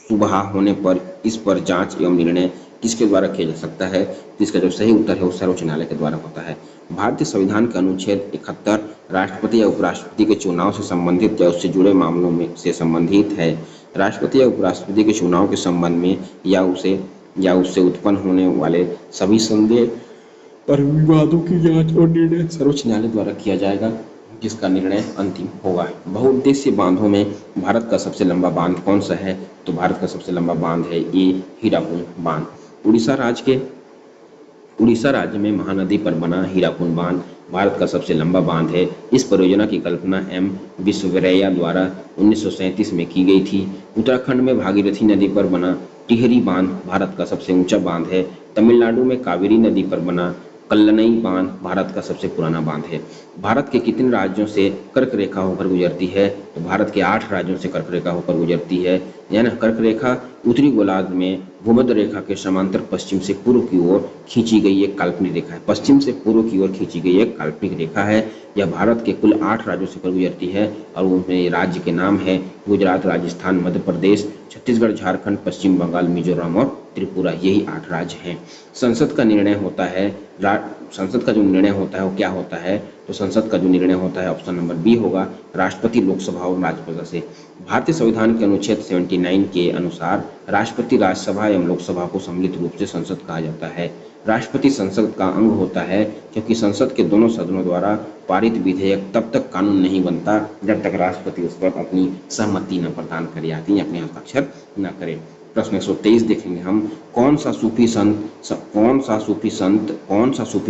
शुबहा होने पर इस पर जांच एवं निर्णय किसके द्वारा किया जा सकता है? जिसका जो सही उत्तर है वो सर्वोच्च न्यायालय के द्वारा होता है। भारतीय संविधान का अनुच्छेद 71 राष्ट्रपति या उपराष्ट्रपति के चुनाव से संबंधित या उससे जुड़े मामलों में से संबंधित है। राष्ट्रपति या उपराष्ट्रपति के चुनाव के संबंध में या उससे उत्पन्न होने वाले सभी संदेह पर विवादों की जांच और निर्णय सर्वोच्च न्यायालय द्वारा किया जाएगा, जिसका निर्णय अंतिम होगा। बहुउद्देशीय बांधों में भारत का सबसे लंबा बांध कौन सा है? तो भारत का सबसे लंबा बांध है ये हीराकुंड बांध। उड़ीसा राज्य में महानदी पर बना हीराकुंड बांध भारत का सबसे लंबा बांध है। इस परियोजना की कल्पना एम विश्वेश्वरैया द्वारा 1937 में की गई थी। उत्तराखंड में भागीरथी नदी पर बना टिहरी बांध भारत का सबसे ऊंचा बांध है। तमिलनाडु में कावेरी नदी पर बना कल्लनई बांध भारत का सबसे पुराना बांध है। भारत के कितने राज्यों से कर्क रेखा होकर गुजरती है? तो भारत के 8 राज्यों से कर्क रेखा होकर गुजरती है। यानी कर्क रेखा उत्तरी गोलार्ध में भूमध्य रेखा के समांतर पश्चिम से पूर्व की ओर खींची गई एक काल्पनिक रेखा है। पश्चिम से पूर्व की ओर खींची गई एक काल्पनिक रेखा है। यह भारत के कुल 8 राज्यों से होकर गुजरती है और उनमें राज्य के नाम है गुजरात, राजस्थान, मध्य प्रदेश, छत्तीसगढ़, झारखंड, पश्चिम बंगाल, मिजोरम और त्रिपुरा। यही 8 राज्य हैं। संसद का जो निर्णय होता है वो क्या होता है? तो संसद का जो निर्णय होता है ऑप्शन नंबर बी होगा, राष्ट्रपति, लोकसभा और राज्यसभा से। भारतीय संविधान के अनुच्छेद 79 के अनुसार राष्ट्रपति, राज्यसभा एवं लोकसभा को सम्मिलित रूप से संसद कहा जाता है। राष्ट्रपति संसद का अंग होता है क्योंकि संसद के दोनों सदनों द्वारा पारित विधेयक तब तक कानून नहीं बनता जब तक राष्ट्रपति उस पर अपनी सहमति न प्रदान करे, यानी अपने हस्ताक्षर न करे। प्रश्न 123 देखेंगे हम। कौन सा सूफी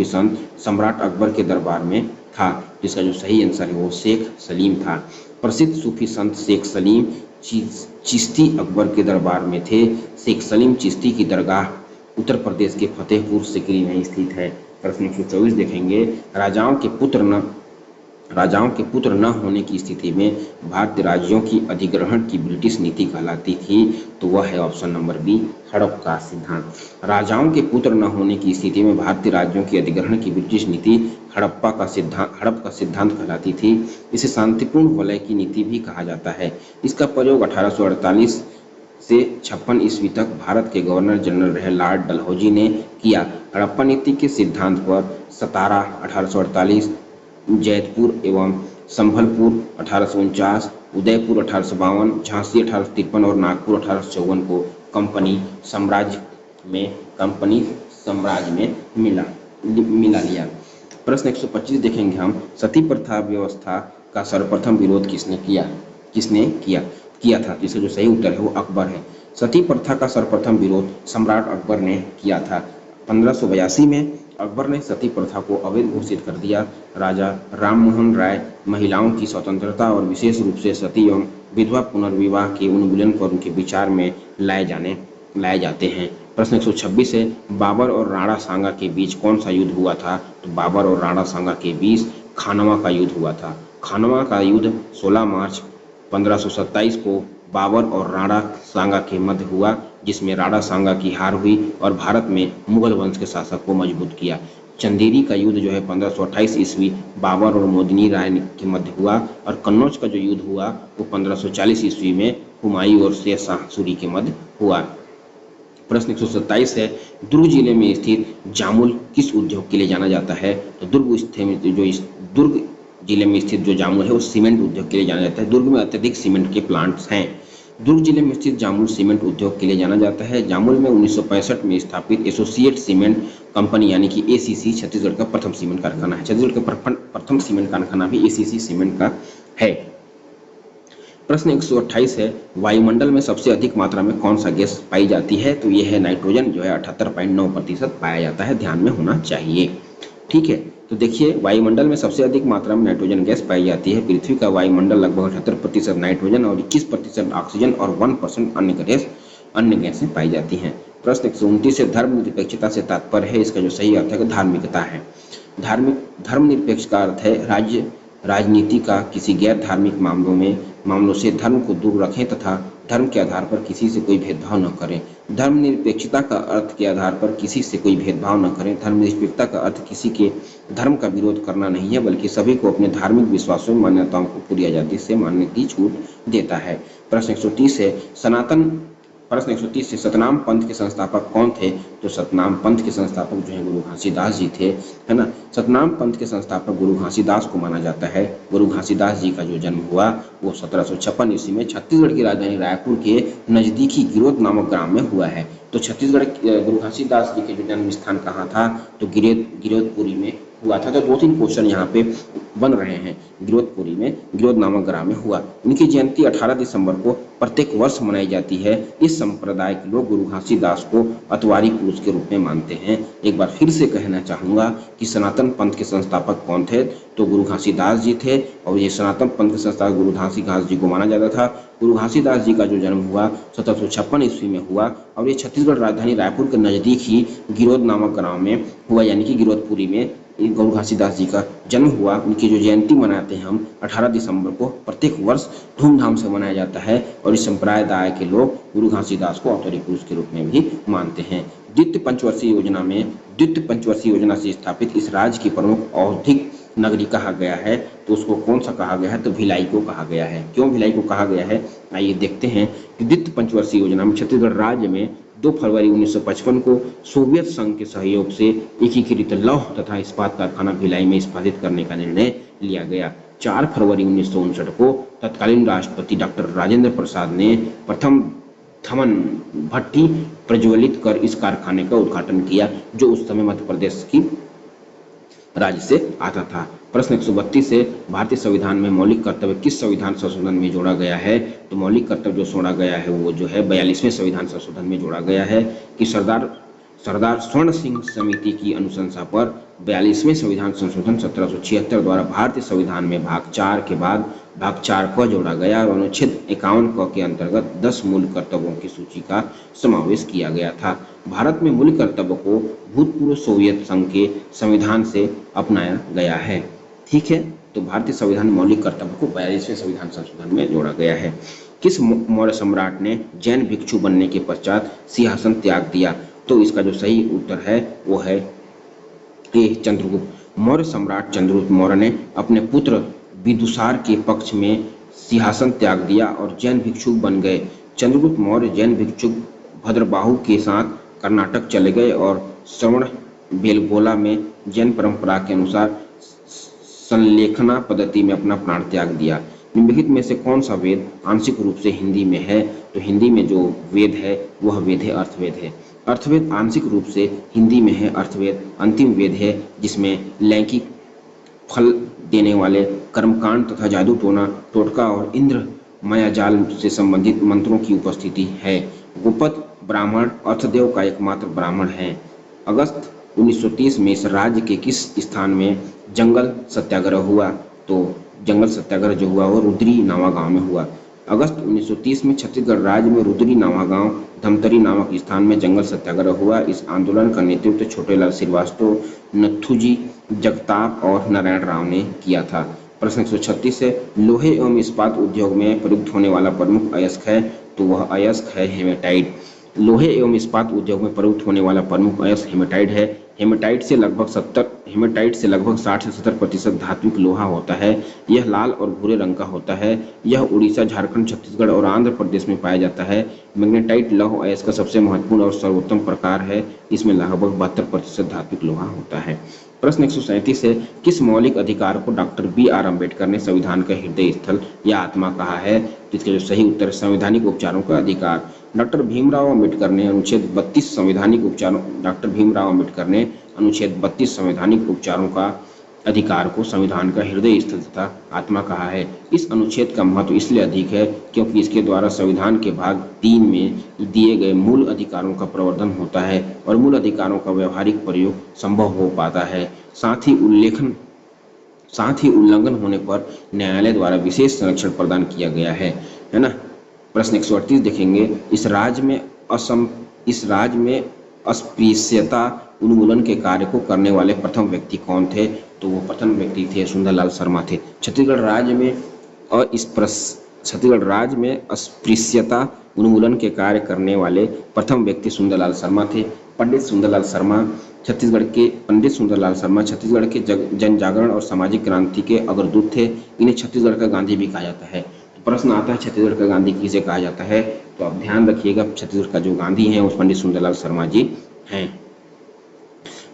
संत सम्राट अकबर के दरबार में था? जिसका जो सही आंसर है वो शेख सलीम था। प्रसिद्ध सूफी संत शेख सलीम चिश्ती अकबर के दरबार में थे। शेख सलीम चिश्ती की दरगाह उत्तर प्रदेश के फतेहपुर सिकरी में स्थित है। प्रश्न 124 देखेंगे। राजाओं के पुत्र न होने की स्थिति में भारतीय राज्यों की अधिग्रहण की ब्रिटिश नीति कहलाती थी, तो वह है ऑप्शन नंबर बी, हड़प का सिद्धांत। राजाओं के पुत्र न होने की स्थिति में भारतीय राज्यों की अधिग्रहण की ब्रिटिश नीति हड़प का सिद्धांत कहलाती थी। इसे शांतिपूर्ण वलय की नीति भी कहा जाता है। इसका प्रयोग 1848 से 56 ईस्वी तक भारत के गवर्नर जनरल रहे लॉर्ड डलहौजी ने किया। हड़प्पा नीति के सिद्धांत पर सतारा 1848, जैतपुर एवं संभलपुर 1849, उदयपुर 1852, झांसी 1853 और नागपुर 1854 को कंपनी साम्राज्य में मिला लिया। प्रश्न 125 देखेंगे हम। सती प्रथा व्यवस्था का सर्वप्रथम विरोध किसने किया था? जिसका जो सही उत्तर है वो अकबर है। सती प्रथा का सर्वप्रथम विरोध सम्राट अकबर ने किया था। 1582 में अकबर ने सती प्रथा को अवैध घोषित कर दिया। राजा राममोहन राय महिलाओं की स्वतंत्रता और विशेष रूप से सती एवं विधवा पुनर्विवाह के उन्मूलन पर उनके विचार में लाए जाते हैं। प्रश्न 126 है। बाबर और राणा सांगा के बीच कौन सा युद्ध हुआ था? तो बाबर और राणा सांगा के बीच खानवा का युद्ध हुआ था। खानवा का युद्ध 16 मार्च 1527 को बाबर और राणा सांगा के मध्य हुआ, जिसमें राणा सांगा की हार हुई और भारत में मुगल वंश के शासक को मजबूत किया। चंदेरी का युद्ध जो है 1528 ईस्वी बाबर और मोदिनी राय के मध्य हुआ और कन्नौज का जो युद्ध हुआ वो 1540 ईस्वी में हुमायूं और शेर शाह सूरी के मध्य हुआ। प्रश्न 127 है। दुर्ग जिले में स्थित जामुल किस उद्योग के लिए जाना जाता है? तो दुर्ग जिले में स्थित जो जामुल है वो सीमेंट उद्योग के लिए जाना जाता है। दुर्ग में अत्यधिक सीमेंट के प्लांट्स हैं। दुर्ग जिले में स्थित जामुल सीमेंट उद्योग के लिए जाना जाता है। जामुल में 1965 में स्थापित एसोसिएट सीमेंट कंपनी यानी कि एसीसी छत्तीसगढ़ का प्रथम सीमेंट कारखाना है। छत्तीसगढ़ का प्रथम सीमेंट कारखाना भी एसीसी सीमेंट का है। प्रश्न 128 है, वायुमंडल में सबसे अधिक मात्रा में कौन सा गैस पाई जाती है? तो यह है नाइट्रोजन, जो है 78.9% पाया जाता है, ध्यान में होना चाहिए। ठीक है, तो देखिए वायुमंडल में सबसे अधिक मात्रा में नाइट्रोजन गैस पाई जाती है। पृथ्वी का वायुमंडल लगभग 78% नाइट्रोजन और 21% ऑक्सीजन और 1% अन्य गैसें पाई जाती हैं। प्रश्न 129 से धर्मनिरपेक्षता से तात्पर्य है, इसका जो सही अर्थ है धार्मिकता है। धर्मनिरपेक्ष का अर्थ है राजनीति का किसी गैर धार्मिक मामलों से धर्म को दूर रखें तथा धर्म के आधार पर किसी से कोई भेदभाव न करें। धर्मनिरपेक्षता का अर्थ के आधार पर किसी से कोई भेदभाव न करें। धर्मनिरपेक्षता का अर्थ किसी के धर्म का विरोध करना नहीं है, बल्कि सभी को अपने धार्मिक विश्वासों में मान्यताओं को पूरी आजादी से मानने की छूट देता है। प्रश्न 130 है, प्रश्न 130 से सतनाम पंथ के संस्थापक कौन थे? तो सतनाम पंथ के संस्थापक जो है गुरु घासीदास जी थे, है ना। सतनाम पंथ के संस्थापक गुरु घासीदास को माना जाता है। गुरु घासीदास जी का जो जन्म हुआ वो 1756 ईस्वी में छत्तीसगढ़ की राजधानी रायपुर के नजदीकी गिरोध नामक ग्राम में हुआ है। तो छत्तीसगढ़ गुरु घासीदास जी के जो जन्म स्थान कहाँ था? तो गिरोधपुरी में हुआ था। तो 2-3 क्वेश्चन यहाँ पे बन रहे हैं। गिरोधपुरी में, गिरोध नामक ग्राम में हुआ। इनकी जयंती 18 दिसंबर को प्रत्येक वर्ष मनाई जाती है। इस संप्रदाय के लोग गुरु घासीदास को अतवारी पुरुष के रूप में मानते हैं। एक बार फिर से कहना चाहूँगा कि सनातन पंथ के संस्थापक कौन थे? तो गुरु घासीदास जी थे, और ये सनातन पंथ के संस्थापक गुरु घासीदास जी को माना जाता था। गुरु घासीदास जी का जो जन्म हुआ 1756 ईस्वी में हुआ, और ये छत्तीसगढ़ राजधानी रायपुर के नज़दीक ही गिरोध नामक गाँव में हुआ, यानी कि गिरोधपुरी में गुरु घासीदास जी का जन्म हुआ। उनकी जो जयंती मनाते हैं हम 18 दिसंबर को प्रत्येक वर्ष धूमधाम से मनाया जाता है, और इस संप्रदाय के लोग गुरु घासीदास को अवतारी पुरुष के रूप में भी मानते हैं। द्वितीय पंचवर्षीय योजना से स्थापित इस राज्य की प्रमुख औद्योगिक नगरी कहा गया है, तो उसको कौन सा कहा गया है? तो भिलाई को कहा गया है। क्यों भिलाई को कहा गया है? आइए देखते हैं कि द्वितीय पंचवर्षीय योजना में छत्तीसगढ़ राज्य में 2 फरवरी 1955 को सोवियत संघ के सहयोग से एकीकृत लौह तथा इस्पात कारखाना भिलाई में स्थापित करने का निर्णय लिया गया। 4 फरवरी 1959 को तत्कालीन राष्ट्रपति डॉक्टर राजेंद्र प्रसाद ने प्रथम थमन भट्टी प्रज्वलित कर इस कारखाने का उद्घाटन किया, जो उस समय मध्य प्रदेश की राज्य से आता था। प्रश्न 132 से भारतीय संविधान में मौलिक कर्तव्य किस संविधान संशोधन में जोड़ा गया है? तो मौलिक कर्तव्य जो जोड़ा गया है वो जो है 42वें संविधान संशोधन में जोड़ा गया है कि सरदार स्वर्ण सिंह समिति की अनुशंसा पर 42वें संविधान संशोधन 1776 द्वारा भारतीय संविधान में भाग 4 के बाद भाग 4 क जोड़ा गया, और अनुच्छेद 51 क के अंतर्गत 10 मूल कर्तव्यों की सूची का समावेश किया गया था। भारत में मूल कर्तव्य को भूतपूर्व सोवियत संघ के संविधान से अपनाया गया है। ठीक है, तो भारतीय संविधान मौलिक कर्तव्य को 42वें संविधान संशोधन में जोड़ा गया है। किस मौर्य सम्राट ने जैन भिक्षु बनने के पश्चात सिंहासन त्याग दिया? तो इसका जो सही उत्तर है वो है ए चंद्रगुप्त। मौर्य सम्राट चंद्रगुप्त मौर्य ने अपने पुत्र विदुसार के पक्ष में सिंहासन त्याग दिया और जैन भिक्षुक बन गए। चंद्रगुप्त मौर्य जैन भिक्षुक भद्रबाहु के साथ कर्नाटक चले गए और श्रवण बेलगोला में जैन परंपरा के अनुसार संलेखना पद्धति में अपना प्राण त्याग दिया। निम्नलिखित में से कौन सा वेद आंशिक रूप से हिंदी में है? तो हिंदी में जो वेद है वह वेद है अर्थवेद है। अर्थवेद आंशिक रूप से हिंदी में है। अर्थवेद अंतिम वेद है जिसमें लैंगिक फल देने वाले कर्मकांड तथा जादू टोना टोटका और इंद्र मायाजाल से संबंधित मंत्रों की उपस्थिति है। गोपद ब्राह्मण अर्थदेव का एकमात्र ब्राह्मण है। अगस्त 1930 में इस राज्य के किस स्थान में जंगल सत्याग्रह हुआ? तो जंगल सत्याग्रह जो हुआ वो रुद्री नावा गांव में हुआ। अगस्त 1930 में छत्तीसगढ़ राज्य में रुद्री नावा गांव धमतरी नामक स्थान में जंगल सत्याग्रह हुआ। इस आंदोलन का नेतृत्व छोटेलाल श्रीवास्तव, नथुजी जगताप और नारायण राव ने किया था। प्रश्न 136 है, लोहे एवं इस्पात उद्योग में प्रयुक्त होने वाला प्रमुख अयस्क है? तो वह अयस्क है हेमेटाइट। लोहे एवं इस्पात उद्योग में प्रयुक्त होने वाला प्रमुख अयस्क हेमेटाइट है। हेमेटाइट से लगभग 60 से 70% धात्विक लोहा होता है। यह लाल और भूरे रंग का होता है। यह उड़ीसा, झारखंड, छत्तीसगढ़ और आंध्र प्रदेश में पाया जाता है। मैग्नेटाइट लौह अयस्क का सबसे महत्वपूर्ण और सर्वोत्तम प्रकार है। इसमें लगभग 72% धात्विक लोहा होता है। प्रश्न 137 है, किस मौलिक अधिकार को डॉक्टर बी.आर. अम्बेडकर ने संविधान का हृदय स्थल या आत्मा कहा है? तो इसका जो सही उत्तर है संवैधानिक उपचारों का अधिकार। डॉक्टर भीमराव अम्बेडकर ने अनुच्छेद 32 संवैधानिक उपचारों डॉक्टर भीमराव अम्बेडकर ने अनुच्छेद 32 संवैधानिक उपचारों का अधिकार को संविधान का हृदय स्थल तथा आत्मा कहा है। इस अनुच्छेद का महत्व इसलिए अधिक है क्योंकि इसके द्वारा संविधान के भाग 3 में दिए गए मूल अधिकारों का प्रवर्धन होता है और मूल अधिकारों का व्यवहारिक प्रयोग संभव हो पाता है। साथ ही उल्लंघन होने पर न्यायालय द्वारा विशेष संरक्षण प्रदान किया गया है ना। प्रश्न 138 देखेंगे, इस राज्य में अस्पृश्यता उन्मूलन के कार्य को करने वाले प्रथम व्यक्ति कौन थे? तो वो प्रथम व्यक्ति थे सुंदरलाल शर्मा थे। छत्तीसगढ़ राज्य में अस्पृश्यता उन्मूलन के कार्य करने वाले प्रथम व्यक्ति सुंदरलाल शर्मा थे। पंडित सुंदरलाल शर्मा छत्तीसगढ़ के जन जागरण और सामाजिक क्रांति के अग्रदूत थे। इन्हें छत्तीसगढ़ का गांधी भी कहा जाता है। तो प्रश्न आता है छत्तीसगढ़ का गांधी किसे कहा जाता है? तो आप ध्यान रखिएगा, छत्तीसगढ़ का जो गांधी है वो पंडित सुंदरलाल शर्मा जी हैं।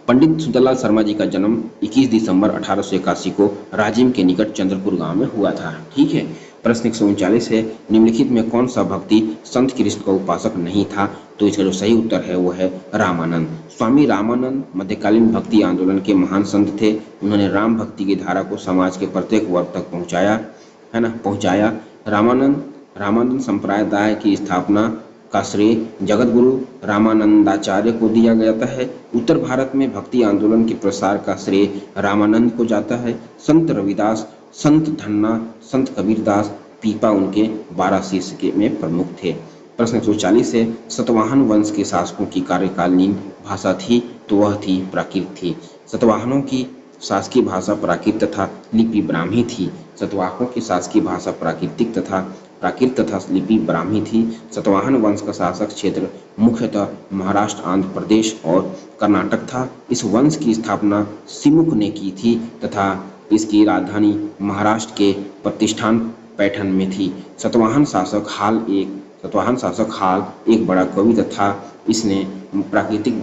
पंडित सुंदरलाल शर्मा जी का जन्म 21 दिसंबर 1881 को राजिम के निकट चंद्रपुर गांव में हुआ था। ठीक है। प्रश्न 139 है, निम्नलिखित में कौन सा भक्ति संत कृष्ण का उपासक नहीं था? तो इसका जो सही उत्तर है वो है रामानंद। स्वामी रामानंद मध्यकालीन भक्ति आंदोलन के महान संत थे। उन्होंने राम भक्ति की धारा को समाज के प्रत्येक वर्ग तक पहुंचाया। रामानंद संप्रदाय की स्थापना का श्रेय जगतगुरु रामानंदाचार्य को दिया जाता है। उत्तर भारत में भक्ति आंदोलन के प्रसार का श्रेय रामानंद को जाता है। संत रविदास, संत धन्ना, संत कबीरदास, पीपा उनके 12 शिष्य में प्रमुख थे। प्रश्न 140 है, सतवाहन वंश के शासकों की कार्यकालीन भाषा थी? तो वह थी प्राकृत थी। सतवाहनों की शासकीय भाषा प्राकृत तथा लिपि ब्राह्मी थी। सतवाहनों की शासकीय भाषा प्राकृत तथा लिपि ब्राह्मी थी। सतवाहन वंश का शासक क्षेत्र मुख्यतः महाराष्ट्र, आंध्र प्रदेश और कर्नाटक था। इस वंश की स्थापना सिमुक ने की थी तथा इसकी राजधानी महाराष्ट्र के प्रतिष्ठान पैठण में थी। सतवाहन शासक हाल एक बड़ा कवि तथा इसने प्राकृतिक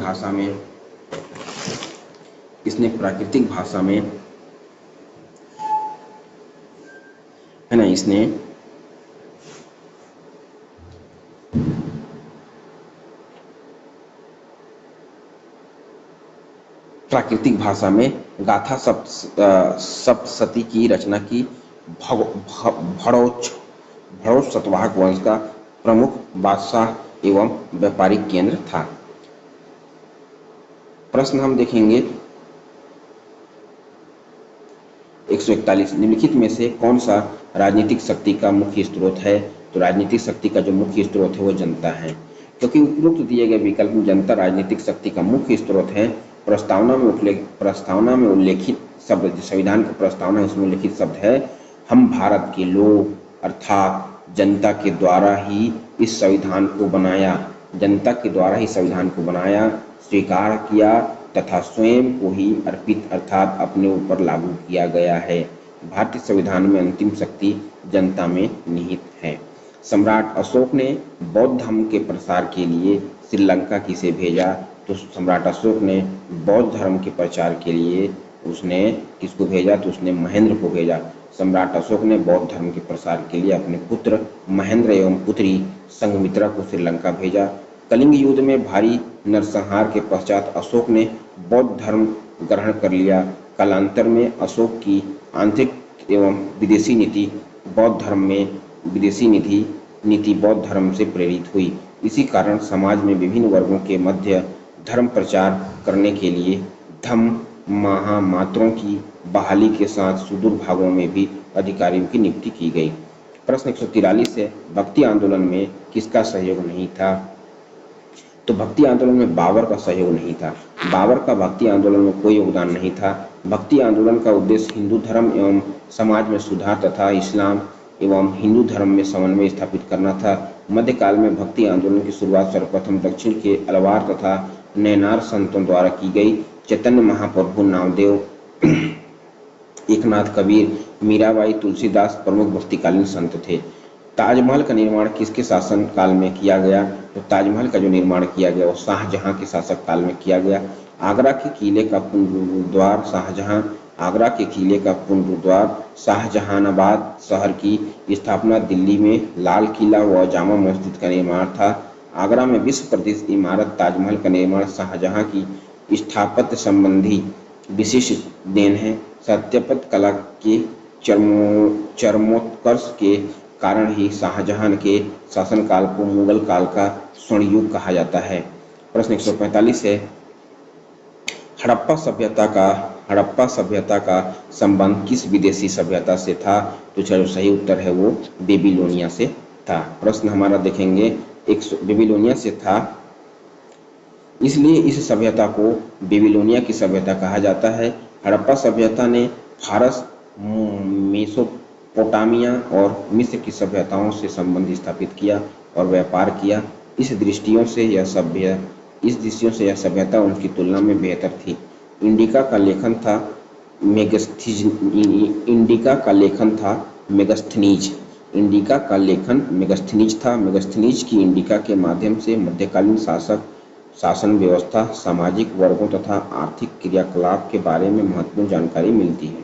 भाषा में गाथा सप्तशती की रचना की। भड़ोच सतवाहक वंश का प्रमुख बादशाह एवं व्यापारिक केंद्र था। प्रश्न हम देखेंगे 141, निम्नलिखित में से कौन सा राजनीतिक शक्ति का मुख्य स्रोत है? तो राजनीतिक शक्ति का जो मुख्य स्रोत है वो जनता है, क्योंकि उपरोक्त दिए गए विकल्प में जनता राजनीतिक शक्ति का मुख्य स्रोत है। प्रस्तावना में उल्लेखित शब्द, संविधान की प्रस्तावना है उसमें उल्लेखित शब्द है, हम भारत के लोग अर्थात जनता के द्वारा ही इस संविधान को बनाया, स्वीकार किया तथा स्वयं को ही अर्पित अर्थात अपने ऊपर लागू किया गया है। भारतीय संविधान में अंतिम शक्ति जनता में निहित है। सम्राट अशोक ने बौद्ध धर्म के प्रसार के लिए श्रीलंका किसे भेजा? तो सम्राट अशोक ने बौद्ध धर्म के प्रचार के लिए उसने किसको भेजा? तो उसने महेंद्र को भेजा। सम्राट अशोक ने बौद्ध धर्म के प्रसार के लिए अपने पुत्र महेंद्र एवं पुत्री संघमित्रा को श्रीलंका भेजा। कलिंग युद्ध में भारी नरसंहार के पश्चात अशोक ने बौद्ध धर्म ग्रहण कर लिया। कालांतर में अशोक की आंतरिक एवं विदेशी नीति बौद्ध धर्म से प्रेरित हुई। इसी कारण समाज में विभिन्न वर्गों के मध्य धर्म प्रचार करने के लिए धम्म महामात्रों की बहाली के साथ सुदूर भागों में भी अधिकारियों की नियुक्ति की गई। प्रश्न 143 है, भक्ति आंदोलन में किसका सहयोग नहीं था? तो भक्ति आंदोलन में बाबर का सहयोग नहीं था। बाबर का भक्ति आंदोलन में कोई योगदान नहीं था। भक्ति आंदोलन का उद्देश्य हिंदू धर्म एवं समाज में सुधार तथा इस्लाम एवं हिंदू धर्म में समन्वय स्थापित करना था। मध्यकाल में भक्ति आंदोलन की शुरुआत सर्वप्रथम दक्षिण के अलवार तथा नैनार संतों द्वारा की गई। चैतन्य महाप्रभु, नामदेव, एकनाथ कबीर, मीराबाई, तुलसीदास प्रमुख भक्तिकालीन संत थे। ताजमहल का निर्माण किसके शासन काल में किया गया? तो ताजमहल का जो निर्माण किया गया वो शाहजहां के शासक काल में किया गया। आगरा के किले का पुनरुद्धार शाहजहां आगरा के किले का पुनरुद्धार शाहजहानाबाद शहर की स्थापना, दिल्ली में लाल किला व जामा मस्जिद का निर्माण था। आगरा में विश्व प्रसिद्ध इमारत ताजमहल का निर्माण शाहजहां की स्थापत्य संबंधी विशिष्ट देन है। स्थापत्य कला के चरमोत्कर्ष के कारण ही शाहजहां के शासनकाल को मुगल काल का स्वर्ण युग कहा जाता है। प्रश्न 145 है, हड़प्पा सभ्यता का संबंध किस विदेशी सभ्यता से था? तो इसका जो सही उत्तर है वो बेबीलोनिया से था। प्रश्न हमारा देखेंगे, बेबीलोनिया से था, इसलिए इस सभ्यता को बेबीलोनिया की सभ्यता कहा जाता है। हड़प्पा सभ्यता ने फारस, मेसोपोटामिया और मिस्र की सभ्यताओं से संबंध स्थापित किया और व्यापार किया। इस दृष्टियों से यह सभ्यता उनकी तुलना में बेहतर थी। इंडिका का लेखन था मेगस्थनीज था। मेगस्थनीज की इंडिका के माध्यम से मध्यकालीन शासन व्यवस्था, सामाजिक वर्गों तथा आर्थिक क्रियाकलाप के बारे में महत्वपूर्ण जानकारी मिलती है।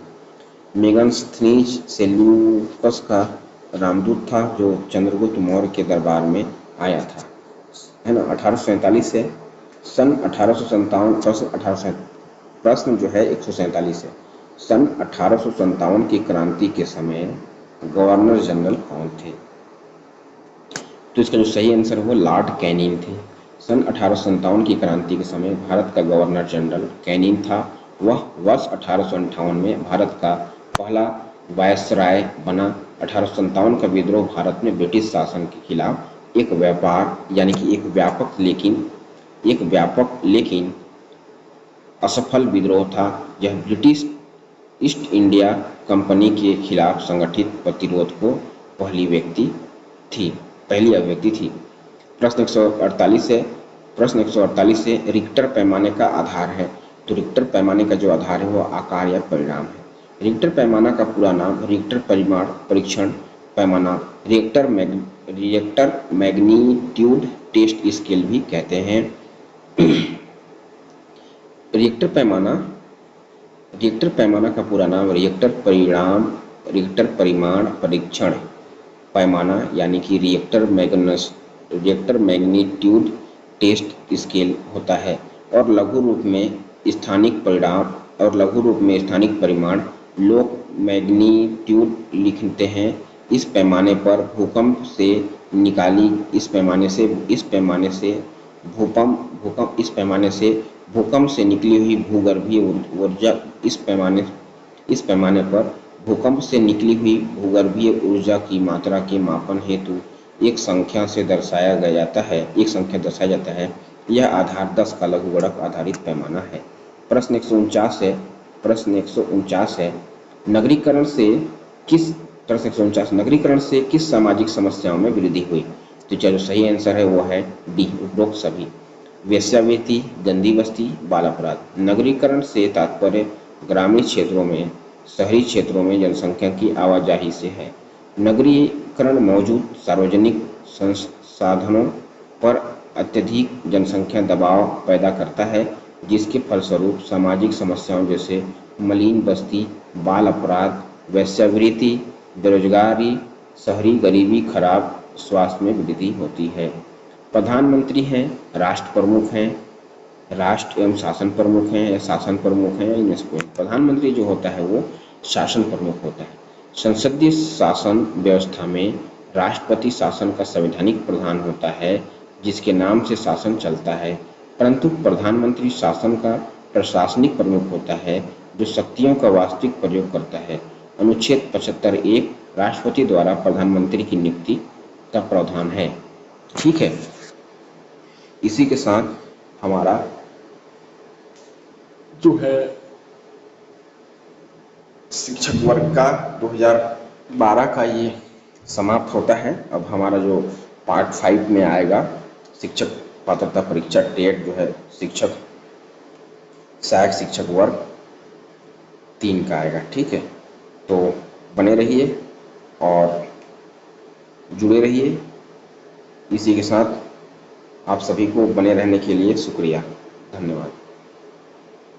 मेगस्थनीज सेल्यूकस का रामदूत था जो चंद्रगुप्त मौर्य के दरबार में आया था, है ना। 1847 से सन 1857 प्रश्न जो है 147 है, सन 1857 की क्रांति के समय गवर्नर जनरल कौन थे? तो इसका जो सही आंसर वो लॉर्ड कैनिंग थे। सन 1857 की क्रांति के समय भारत का गवर्नर जनरल कैनिंग था। वह वर्ष 1858 में भारत का पहला वायसराय बना। 1857 का विद्रोह भारत में ब्रिटिश शासन के खिलाफ एक व्यापक लेकिन असफल विद्रोह था। यह ब्रिटिश ईस्ट इंडिया कंपनी के खिलाफ संगठित प्रतिरोध को पहली अभिव्यक्ति थी। प्रश्न 148 से रिक्टर पैमाने का आधार है। तो रिक्टर पैमाने का जो आधार है वो आकार या परिणाम है। रिक्टर पैमाना का पूरा नाम रिक्टर परिमाण परीक्षण पैमाना, रिक्टर मैग्नीट्यूड टेस्ट स्केल भी कहते हैं। रिक्टर पैमाना का पूरा नाम रिक्टर परिमाण परीक्षण पैमाना यानी कि रिक्टर मैग्नीट्यूड टेस्ट स्केल होता है और लघु रूप में स्थानिक परिमाण लोग मैग्नीट्यूड लिखते हैं। इस पैमाने पर भूकंप से निकली हुई भूगर्भीय ऊर्जा की मात्रा के मापन हेतु एक संख्या दर्शाया जाता है। यह आधार 10 का लघुगणक आधारित पैमाना है। प्रश्न 149 है, नगरीकरण से किस सामाजिक समस्याओं में वृद्धि हुई? तो जो सही आंसर है वो है डी, उपरोक्त सभी। वेश्यावृत्ति, गंदी बस्ती, बाल अपराध। नगरीकरण से तात्पर्य ग्रामीण क्षेत्रों में शहरी क्षेत्रों में जनसंख्या की आवाजाही से है। नगरीकरण मौजूद सार्वजनिक संसाधनों पर अत्यधिक जनसंख्या दबाव पैदा करता है, जिसके फलस्वरूप सामाजिक समस्याओं जैसे मलिन बस्ती, बाल अपराध, वेश्यावृत्ति, बेरोजगारी, शहरी गरीबी, खराब स्वास्थ्य में वृद्धि होती है। प्रधानमंत्री हैं, राष्ट्र प्रमुख हैं, राष्ट्र एवं शासन प्रमुख हैं या शासन प्रमुख हैं, इनमें से प्रधानमंत्री जो होता है वो शासन प्रमुख होता है। संसदीय शासन व्यवस्था में राष्ट्रपति शासन का संवैधानिक प्रधान होता है, जिसके नाम से शासन चलता है, परंतु प्रधानमंत्री शासन का प्रशासनिक प्रमुख होता है जो शक्तियों का वास्तविक प्रयोग करता है। अनुच्छेद 75(1) राष्ट्रपति द्वारा प्रधानमंत्री की नियुक्ति का प्रावधान है। ठीक है, इसी के साथ हमारा जो है शिक्षक वर्ग का 2012 का ये समाप्त होता है। अब हमारा जो पार्ट 5 में आएगा शिक्षक पात्रता परीक्षा टेट जो है सहायक शिक्षक वर्ग 3 का आएगा। ठीक है, तो बने रहिए और जुड़े रहिए। इसी के साथ आप सभी को बने रहने के लिए शुक्रिया, धन्यवाद।